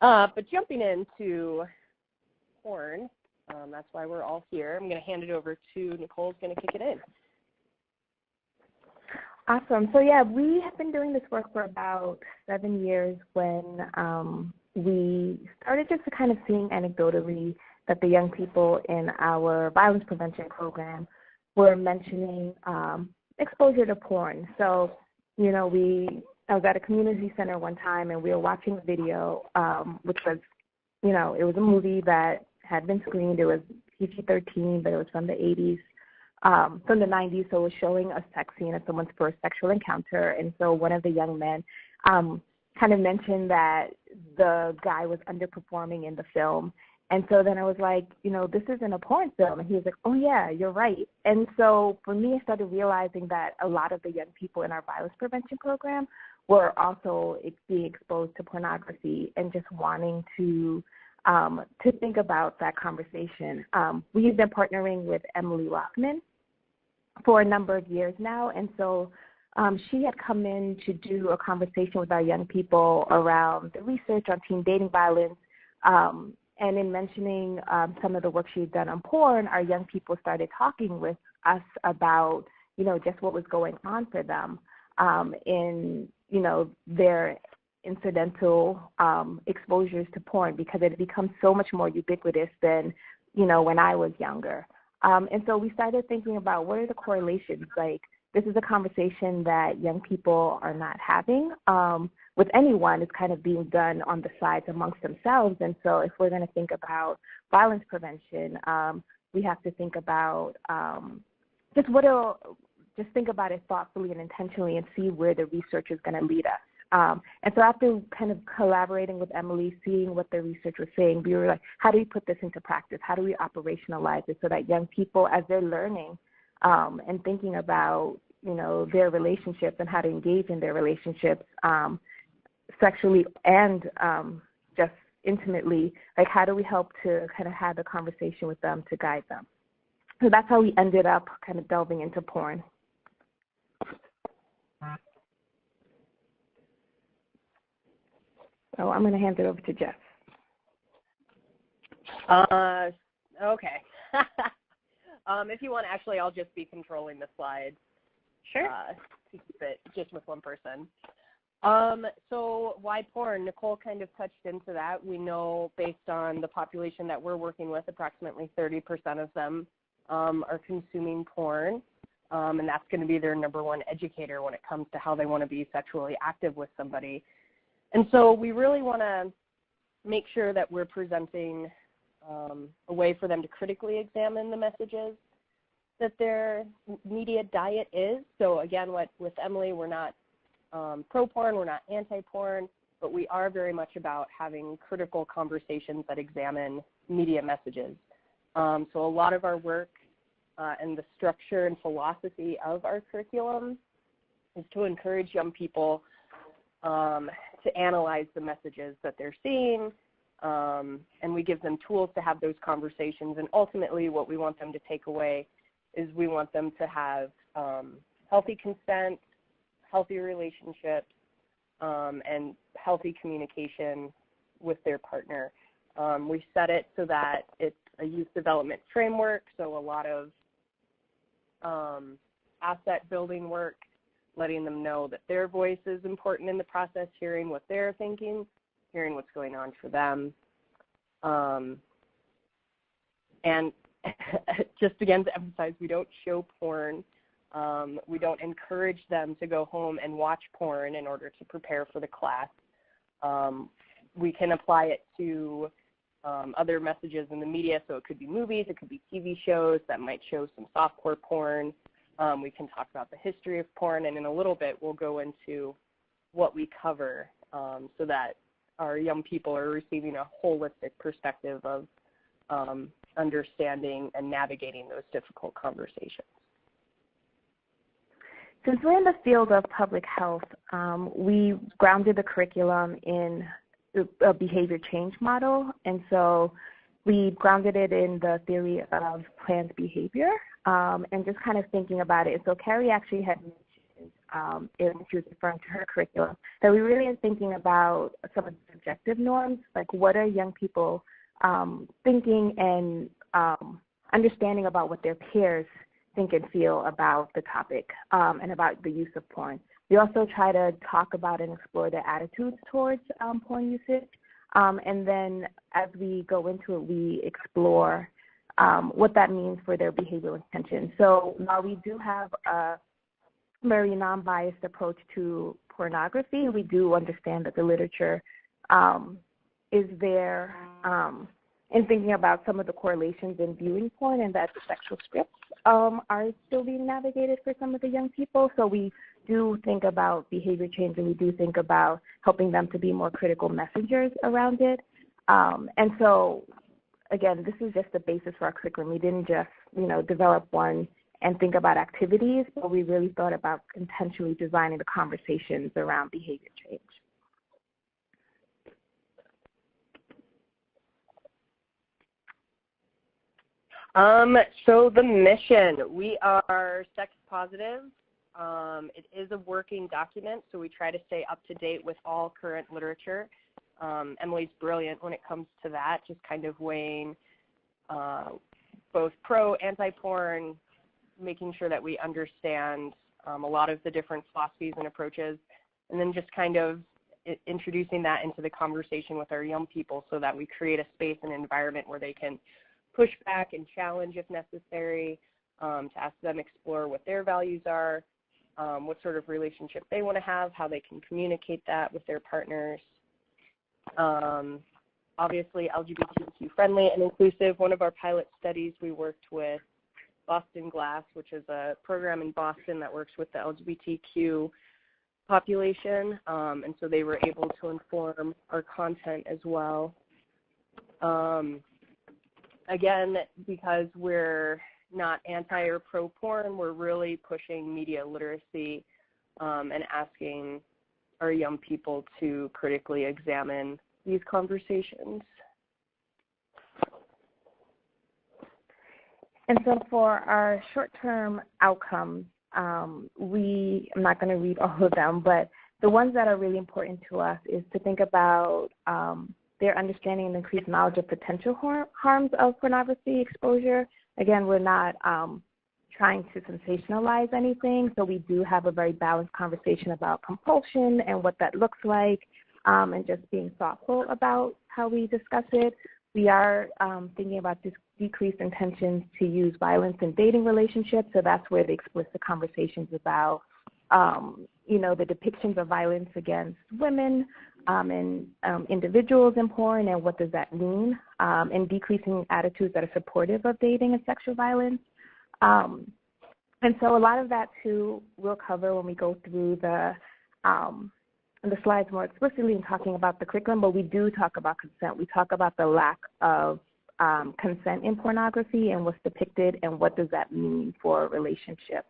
But jumping into porn, that's why we're all here. I'm going to hand it over to Nicole, who's going to kick it in. Awesome. So yeah, we have been doing this work for about 7 years when we started just kind of seeing anecdotally that the young people in our violence prevention program were mentioning exposure to porn. So, I was at a community center one time and we were watching a video, which was, it was a movie that had been screened. It was PG-13, but it was from the 80s. From the 90s, so it was showing a sex scene of someone's first sexual encounter. And so one of the young men kind of mentioned that the guy was underperforming in the film. And so then I was like, this isn't a porn film. And he was like, oh, yeah, you're right. And so for me, I started realizing that a lot of the young people in our violence prevention program were also being exposed to pornography and just wanting to think about that conversation. We've been partnering with Emily Lockman for a number of years now, and so she had come in to do a conversation with our young people around the research on teen dating violence, and in mentioning some of the work she had done on porn, our young people started talking with us about, just what was going on for them in, their incidental exposures to porn, because it had become so much more ubiquitous than, when I was younger. And so we started thinking about what are the correlations. Like, this is a conversation that young people are not having with anyone. It's kind of being done on the sides amongst themselves. And so if we're going to think about violence prevention, we have to think about just think about it thoughtfully and intentionally and see where the research is going to lead us. And so after kind of collaborating with Emily, seeing what the research was saying, we were like, how do we put this into practice? How do we operationalize it so that young people, as they're learning and thinking about, their relationships and how to engage in their relationships sexually and just intimately, like how do we help to kind of have a conversation with them to guide them? So that's how we ended up kind of delving into porn. So I'm going to hand it over to Jeff. Okay. If you want, actually, I'll just be controlling the slides. Sure. To keep it just with one person. So why porn? Nicole kind of touched into that. We know based on the population that we're working with, approximately 30% of them are consuming porn, and that's going to be their number one educator when it comes to how they want to be sexually active with somebody. And so we really want to make sure that we're presenting a way for them to critically examine the messages that their media diet is. So again, with Emily, we're not pro-porn, we're not anti-porn, but we are very much about having critical conversations that examine media messages. So a lot of our work and the structure and philosophy of our curriculum is to encourage young people to analyze the messages that they're seeing, and we give them tools to have those conversations. And ultimately what we want them to take away is we want them to have healthy consent, healthy relationships, and healthy communication with their partner. We set it so that it's a youth development framework, so a lot of asset building work, letting them know that their voice is important in the process, hearing what they're thinking, hearing what's going on for them. And just again to emphasize, we don't show porn. We don't encourage them to go home and watch porn in order to prepare for the class. We can apply it to other messages in the media, so it could be movies, it could be TV shows that might show some softcore porn. We can talk about the history of porn, and in a little bit we'll go into what we cover so that our young people are receiving a holistic perspective of understanding and navigating those difficult conversations. Since we're in the field of public health, we grounded the curriculum in a behavior change model, and so we grounded it in the theory of planned behavior, and just kind of thinking about it. So Carrie actually had mentioned, if she was referring to her curriculum, that we really are thinking about some of the subjective norms, like what are young people thinking and understanding about what their peers think and feel about the topic and about the use of porn. We also try to talk about and explore their attitudes towards porn usage. And then as we go into it, we explore what that means for their behavioral intentions. So while we do have a very non-biased approach to pornography, we do understand that the literature is there in thinking about some of the correlations in viewing porn, and that the sexual scripts are still being navigated for some of the young people. So we do think about behavior change, and we do think about helping them to be more critical messengers around it. And so, again, this is just the basis for our curriculum. We didn't just, develop one and think about activities, but we really thought about intentionally designing the conversations around behavior change. So the mission, we are sex positive. It is a working document, so we try to stay up to date with all current literature. Emily's brilliant when it comes to that, just kind of weighing both pro, anti-porn, making sure that we understand a lot of the different philosophies and approaches, and then just kind of introducing that into the conversation with our young people so that we create a space and environment where they can push back and challenge if necessary, to ask them explore what their values are, what sort of relationship they want to have, how they can communicate that with their partners. Obviously, LGBTQ friendly and inclusive. One of our pilot studies, we worked with Boston Glass, which is a program in Boston that works with the LGBTQ population, and so they were able to inform our content as well. Again, because we're not anti or pro-porn, we're really pushing media literacy and asking our young people to critically examine these conversations. And so for our short-term outcomes, I'm not going to read all of them, but the ones that are really important to us is to think about their understanding and increased knowledge of potential harms of pornography exposure. Again, we're not trying to sensationalize anything, so we do have a very balanced conversation about compulsion and what that looks like, and just being thoughtful about how we discuss it. We are thinking about decreased intentions to use violence in dating relationships, so that's where the explicit conversations about, the depictions of violence against women and individuals in porn, and what does that mean, and decreasing attitudes that are supportive of dating and sexual violence. And so a lot of that, too, we'll cover when we go through the slides more explicitly in talking about the curriculum, but we do talk about consent. We talk about the lack of consent in pornography and what's depicted and what does that mean for relationships.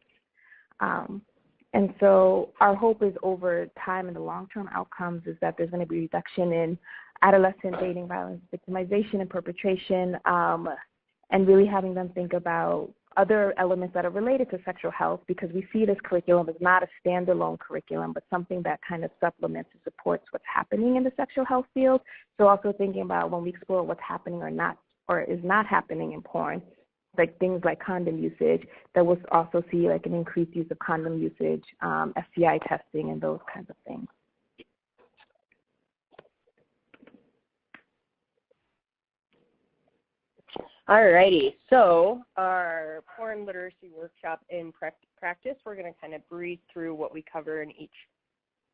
And so our hope is over time and the long-term outcomes is that there's going to be reduction in adolescent dating violence, victimization, and perpetration, and really having them think about other elements that are related to sexual health, because we see this curriculum as not a standalone curriculum, but something that kind of supplements and supports what's happening in the sexual health field. So also thinking about when we explore what's happening or is not happening in porn, like things like condom usage, that we'll also see like an increased use of condom usage, STI testing, and those kinds of things. Alrighty, so our porn literacy workshop in practice, we're going to kind of breeze through what we cover in each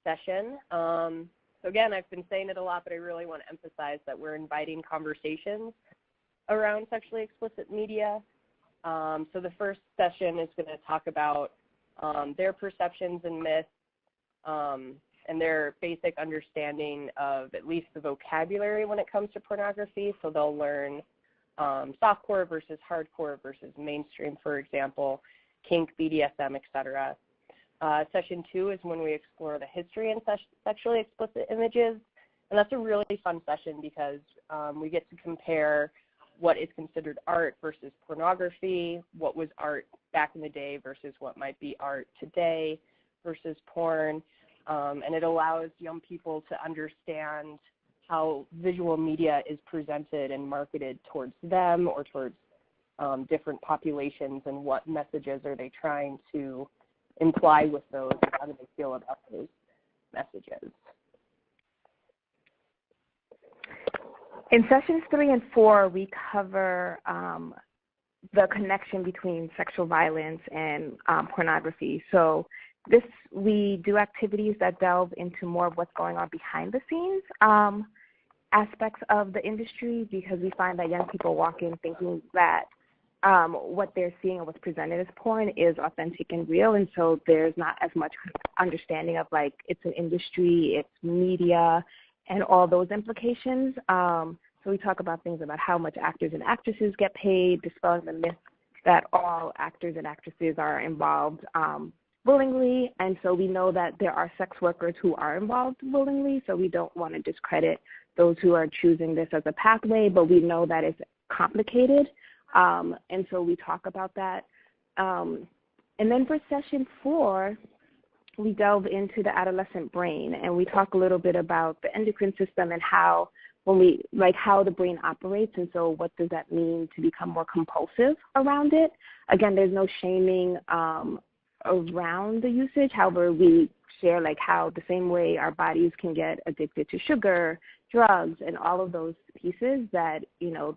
session. So again, I've been saying it a lot, but I really want to emphasize that we're inviting conversations around sexually explicit media. So the first session is going to talk about their perceptions and myths and their basic understanding of at least the vocabulary when it comes to pornography. So they'll learn softcore versus hardcore versus mainstream, for example, kink, BDSM, etc. Session 2 is when we explore the history in sexually explicit images, and that's a really fun session because we get to compare what is considered art versus pornography, what was art back in the day versus what might be art today versus porn, and it allows young people to understand how visual media is presented and marketed towards them or towards different populations, and what messages are they trying to imply with those, and how do they feel about those messages. In sessions 3 and 4, we cover the connection between sexual violence and pornography. So we do activities that delve into more of what's going on behind the scenes aspects of the industry, because we find that young people walk in thinking that what they're seeing and what's presented as porn is authentic and real, and so there's not as much understanding of like it's an industry, it's media, and all those implications. So we talk about things about how much actors and actresses get paid, dispelling the myth that all actors and actresses are involved willingly, and so we know that there are sex workers who are involved willingly, so we don't want to discredit those who are choosing this as a pathway, but we know that it's complicated, and so we talk about that. And then for session 4, we delve into the adolescent brain, and we talk a little bit about the endocrine system and how how the brain operates, and so what does that mean to become more compulsive around it. Again, there's no shaming around the usage. However, we share like how the same way our bodies can get addicted to sugar, drugs, and all of those pieces, that,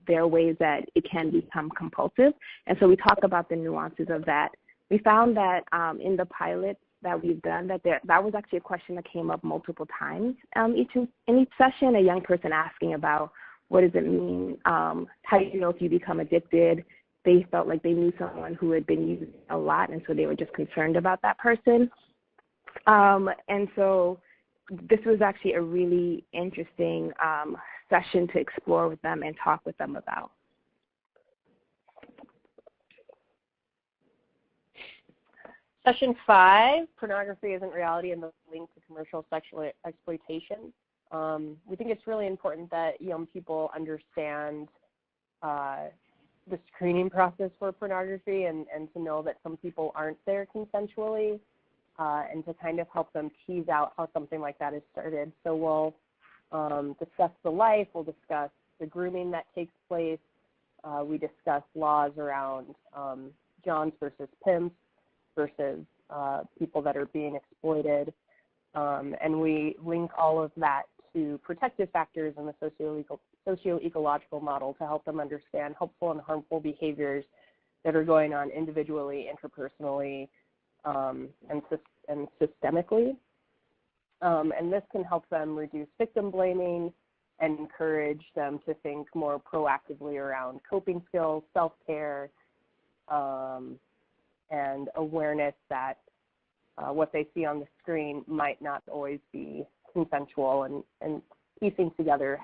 there are ways that it can become compulsive. And so we talk about the nuances of that. We found that in the pilots that we've done, that was actually a question that came up multiple times in each session, a young person asking about what does it mean, how do you know if you become addicted. They felt like they knew someone who had been using a lot, and so they were just concerned about that person. And so this was actually a really interesting session to explore with them and talk with them about. Session 5, pornography isn't reality and the link to commercial sexual exploitation. We think it's really important that young people understand the screening process for pornography and to know that some people aren't there consensually, and to kind of help them tease out how something like that is started. So we'll discuss the life, we'll discuss the grooming that takes place, we discuss laws around Johns versus pimps versus people that are being exploited, and we link all of that to protective factors in the socio-ecological model to help them understand helpful and harmful behaviors that are going on individually, interpersonally, and systemically. And this can help them reduce victim blaming and encourage them to think more proactively around coping skills, self-care, and awareness that what they see on the screen might not always be consensual, and piecing together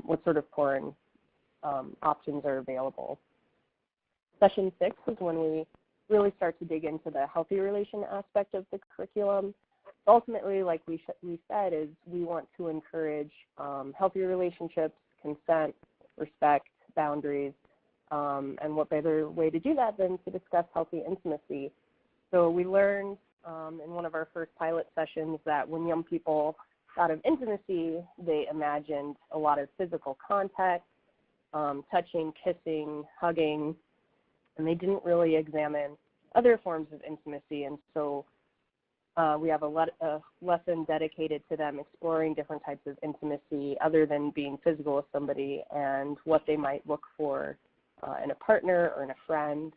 what sort of porn options are available. Session 6 is when we really start to dig into the healthy relation aspect of the curriculum. Ultimately, like we said, is we want to encourage healthy relationships, consent, respect, boundaries, and what better way to do that than to discuss healthy intimacy. So we learned in one of our first pilot sessions that when young people thought of intimacy, they imagined a lot of physical contact, touching, kissing, hugging, and they didn't really examine other forms of intimacy. And so we have a lesson dedicated to them exploring different types of intimacy other than being physical with somebody and what they might look for in a partner or in a friend.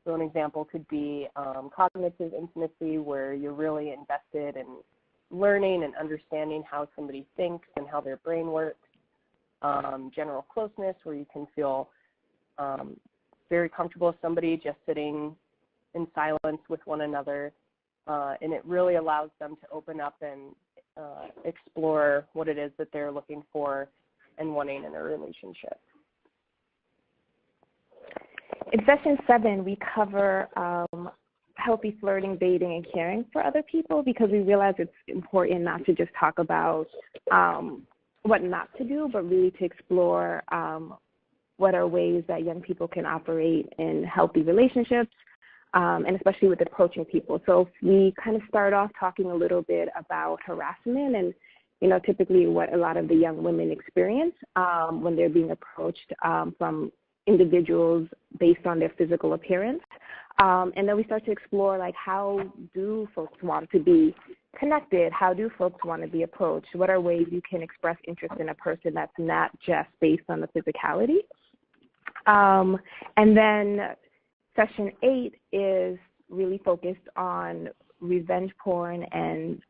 So an example could be cognitive intimacy, where you're really invested in learning and understanding how somebody thinks and how their brain works. General closeness, where you can feel very comfortable with somebody just sitting in silence with one another. And it really allows them to open up and explore what it is that they're looking for and wanting in a relationship. In session 7, we cover healthy flirting, dating, and caring for other people, because we realize it's important not to just talk about what not to do, but really to explore what are ways that young people can operate in healthy relationships, and especially with approaching people. So we kind of start off talking a little bit about harassment and, typically what a lot of the young women experience when they're being approached from individuals based on their physical appearance. And then we start to explore, like, how do folks want to be connected? How do folks want to be approached? What are ways you can express interest in a person that's not just based on the physicality? And then session 8 is really focused on revenge porn and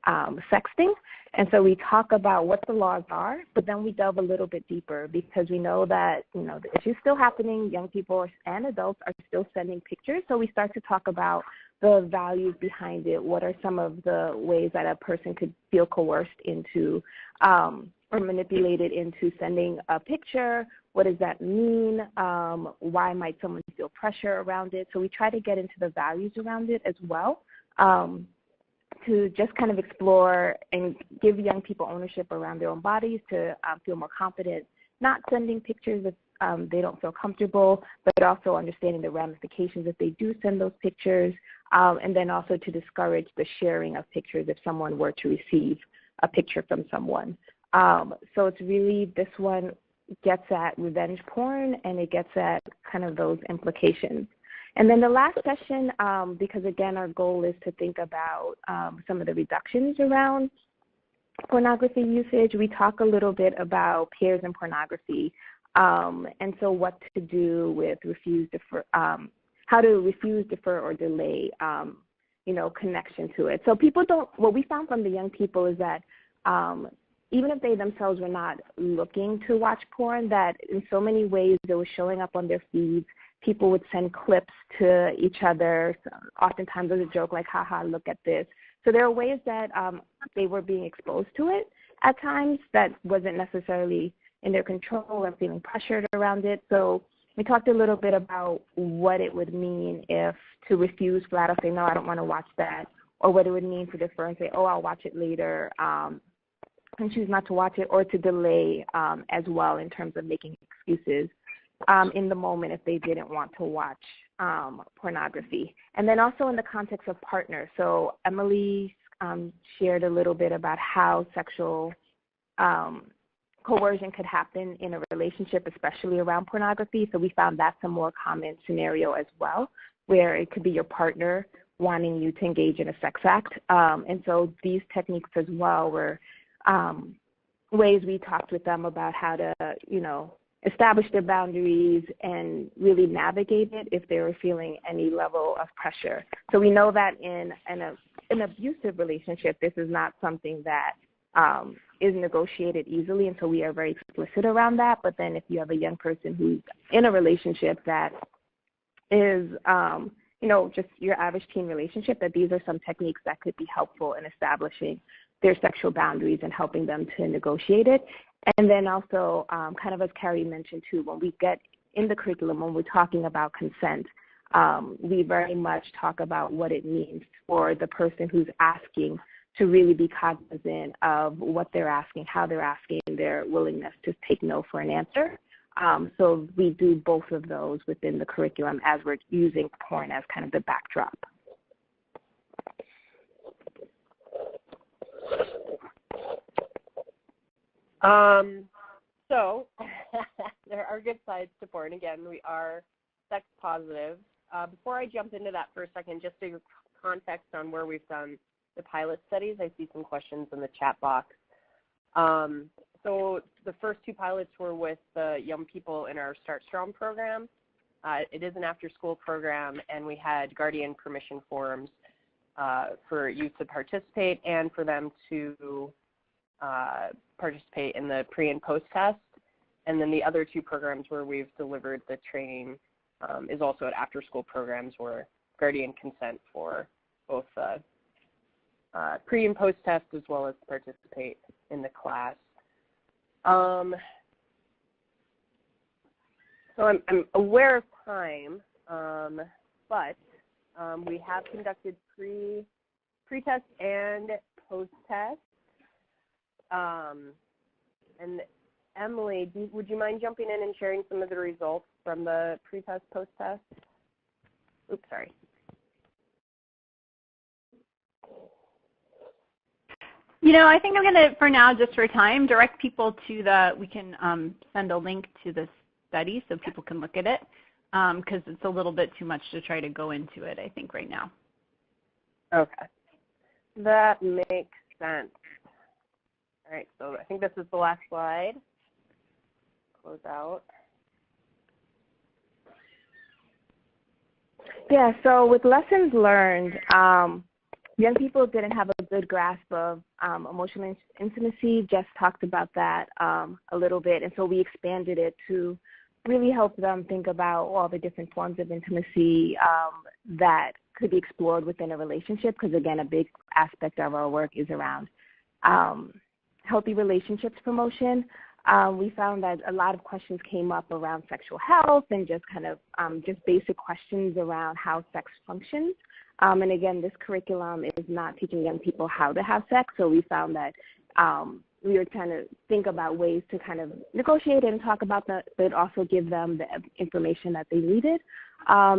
sexting. And so we talk about what the laws are, but then we delve a little bit deeper, because we know that, the issue's still happening. Young people and adults are still sending pictures. So we start to talk about the values behind it. What are some of the ways that a person could feel coerced into or manipulated into sending a picture? What does that mean? Why might someone feel pressure around it? So we try to get into the values around it as well, to just kind of explore and give young people ownership around their own bodies, to feel more confident not sending pictures if they don't feel comfortable, but also understanding the ramifications if they do send those pictures, and then also to discourage the sharing of pictures if someone were to receive a picture from someone. So it's really, this one gets at revenge porn, and it gets at kind of those implications. And then the last session, because again, our goal is to think about some of the reductions around pornography usage, we talk a little bit about peers in pornography, and so what to do with how to refuse, defer, or delay, connection to it. So what we found from the young people is that even if they themselves were not looking to watch porn, that in so many ways it was showing up on their feeds. People would send clips to each other, oftentimes as a joke, like, haha, look at this. So there are ways that they were being exposed to it at times that wasn't necessarily in their control or feeling pressured around it. So we talked a little bit about what it would mean if to refuse flat out, say, no, I don't want to watch that, or what it would mean to defer and say, oh, I'll watch it later, and choose not to watch it, or to delay as well in terms of making excuses in the moment if they didn't want to watch pornography. And then also in the context of partners. So Emily shared a little bit about how sexual coercion could happen in a relationship, especially around pornography. So we found that's a more common scenario as well, where it could be your partner wanting you to engage in a sex act. And so these techniques as well were ways we talked with them about how to, establish their boundaries and really navigate it if they were feeling any level of pressure. So we know that in an abusive relationship, this is not something that is negotiated easily, and so we are very explicit around that. But then if you have a young person who's in a relationship that is, just your average teen relationship, that these are some techniques that could be helpful in establishing their sexual boundaries and helping them to negotiate it. And then also, kind of as Carrie mentioned too, when we get in the curriculum, when we're talking about consent, we very much talk about what it means for the person who's asking to really be cognizant of what they're asking, how they're asking, their willingness to take no for an answer. So we do both of those within the curriculum as we're using porn as kind of the backdrop. So there are good sides to porn. Again, we are sex positive. Before I jump into that for a second, just to context on where we've done the pilot studies, I see some questions in the chat box. So the first two pilots were with the young people in our Start Strong program. It is an after-school program, and we had guardian permission forms for youth to participate and for them to participate in the pre and post test. And then the other two programs where we've delivered the training is also at after school programs where guardian consent for both pre and post test as well as participate in the class. So I'm aware of time, but we have conducted pre-test and post-test. And Emily, would you mind jumping in and sharing some of the results from the pre-test, post-test? Oops, sorry. I think I'm going to, for now, just for time, direct people to we can send a link to the study so people can look at it, because it's a little bit too much to try to go into it, I think, right now. Okay. That makes sense. All right, so I think this is the last slide. Close out. Yeah, so with lessons learned, young people didn't have a good grasp of emotional intimacy. Jess talked about that a little bit, and so we expanded it to really help them think about all the different forms of intimacy that could be explored within a relationship, because, again, a big aspect of our work is around healthy relationships promotion. We found that a lot of questions came up around sexual health and just kind of just basic questions around how sex functions. And again, this curriculum is not teaching young people how to have sex, so we found that we were trying to think about ways to kind of negotiate and talk about that, but also give them the information that they needed.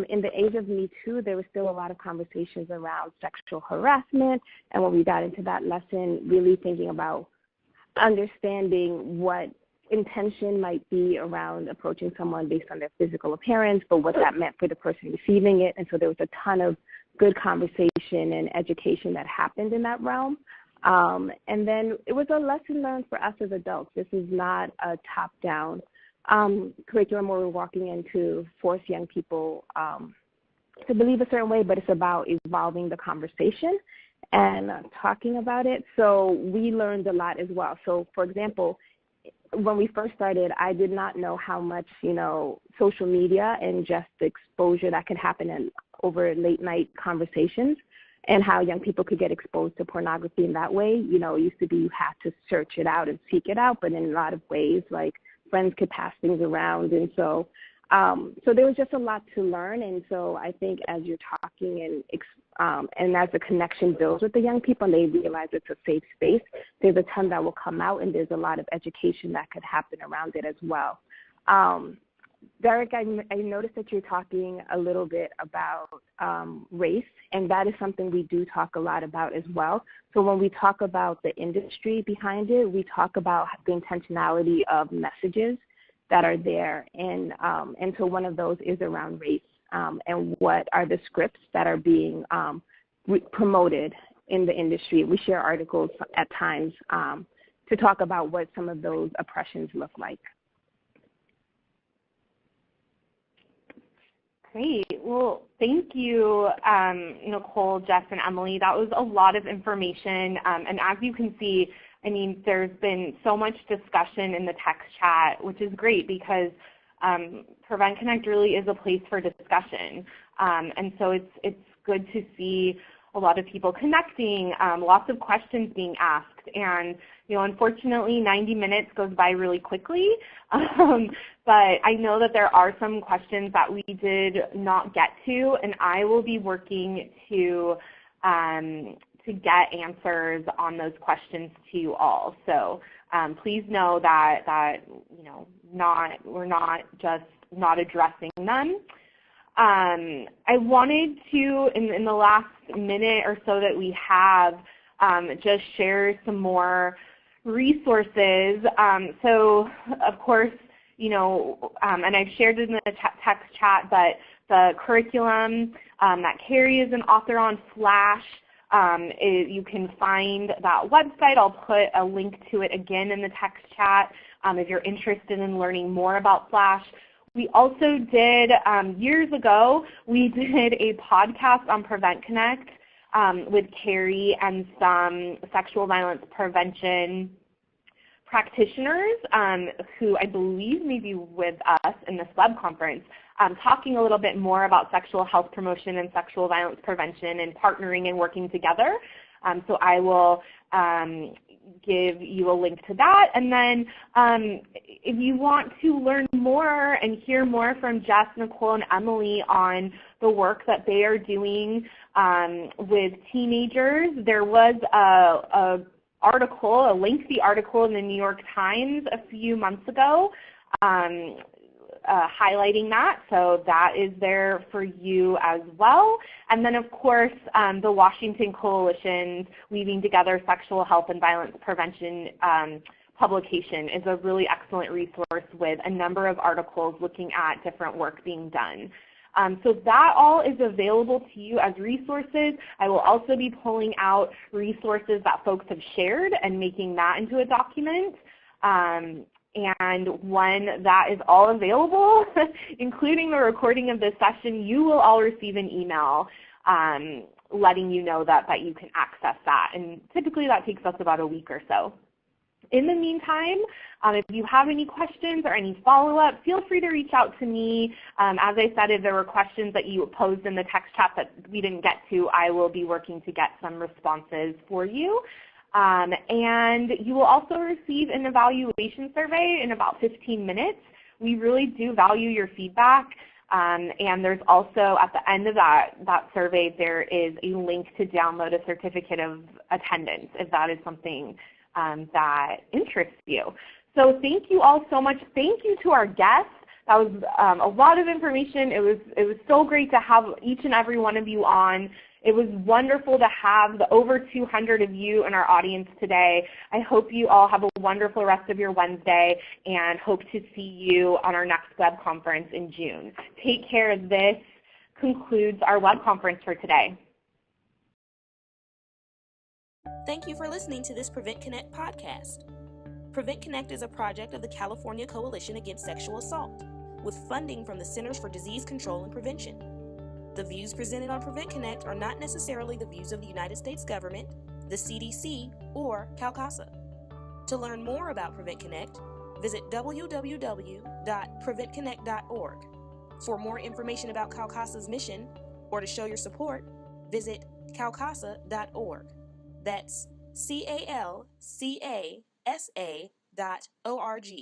In the age of Me Too, there was still a lot of conversations around sexual harassment, and when we got into that lesson, really thinking about understanding what intention might be around approaching someone based on their physical appearance, but what that meant for the person receiving it. And so there was a ton of good conversation and education that happened in that realm. And then it was a lesson learned for us as adults. This is not a top-down curriculum where we're walking in to force young people to believe a certain way, but it's about evolving the conversation and talking about it. So we learned a lot as well. So, for example, when we first started, I did not know how much, social media and just the exposure that could happen over late night conversations and how young people could get exposed to pornography in that way. It used to be you had to search it out and seek it out, but in a lot of ways, like, friends could pass things around. And so there was just a lot to learn. And so I think as you're talking and as the connection builds with the young people and they realize it's a safe space, there's a ton that will come out, and there's a lot of education that could happen around it as well. Derek, I noticed that you're talking a little bit about race, and that is something we do talk a lot about as well. So when we talk about the industry behind it, we talk about the intentionality of messages that are there. And so one of those is around race and what are the scripts that are being promoted in the industry. We share articles at times to talk about what some of those oppressions look like. Great. Well, thank you, Nicole, Jess, and Emily. That was a lot of information. And as you can see, I mean, there's been so much discussion in the text chat, which is great because Prevent Connect really is a place for discussion. And so it's good to see a lot of people connecting, lots of questions being asked. And, unfortunately, 90 minutes goes by really quickly. But I know that there are some questions that we did not get to, and I will be working to get answers on those questions to you all. So please know that we're not just not addressing them. I wanted to, in the last minute or so that we have, just share some more resources. So, of course, and I've shared it in the text chat, but the curriculum that Carrie is an author on, Flash, you can find that website. I'll put a link to it again in the text chat if you're interested in learning more about Flash. We also did, years ago, we did a podcast on Prevent Connect with Carrie and some sexual violence prevention practitioners who I believe may be with us in this web conference, talking a little bit more about sexual health promotion and sexual violence prevention and partnering and working together. So I will give you a link to that. And then if you want to learn more and hear more from Jess, Nicole, and Emily on the work that they are doing with teenagers, there was a lengthy article in the New York Times a few months ago highlighting that, so that is there for you as well. And then, of course, the Washington Coalition's Weaving Together Sexual Health and Violence Prevention publication is a really excellent resource with a number of articles looking at different work being done. So that all is available to you as resources. I will also be pulling out resources that folks have shared and making that into a document. And when that is all available, including the recording of this session, you will all receive an email letting you know that you can access that. And typically that takes us about a week or so. In the meantime, if you have any questions or any follow-up, feel free to reach out to me. As I said, if there were questions that you posed in the text chat that we didn't get to, I will be working to get some responses for you. And you will also receive an evaluation survey in about 15 minutes. We really do value your feedback. And there's also, at the end of that survey, there is a link to download a certificate of attendance if that is something that interests you. So thank you all so much. Thank you to our guests. That was a lot of information. It was so great to have each and every one of you on. It was wonderful to have the over 200 of you in our audience today. I hope you all have a wonderful rest of your Wednesday and hope to see you on our next web conference in June. Take care. This concludes our web conference for today. Thank you for listening to this Prevent Connect podcast. Prevent Connect is a project of the California Coalition Against Sexual Assault, with funding from the Centers for Disease Control and Prevention. The views presented on Prevent Connect are not necessarily the views of the United States government, the CDC, or CalCASA. To learn more about Prevent Connect, visit www.preventconnect.org. For more information about CalCASA's mission, or to show your support, visit calcasa.org. That's CalCasa.org.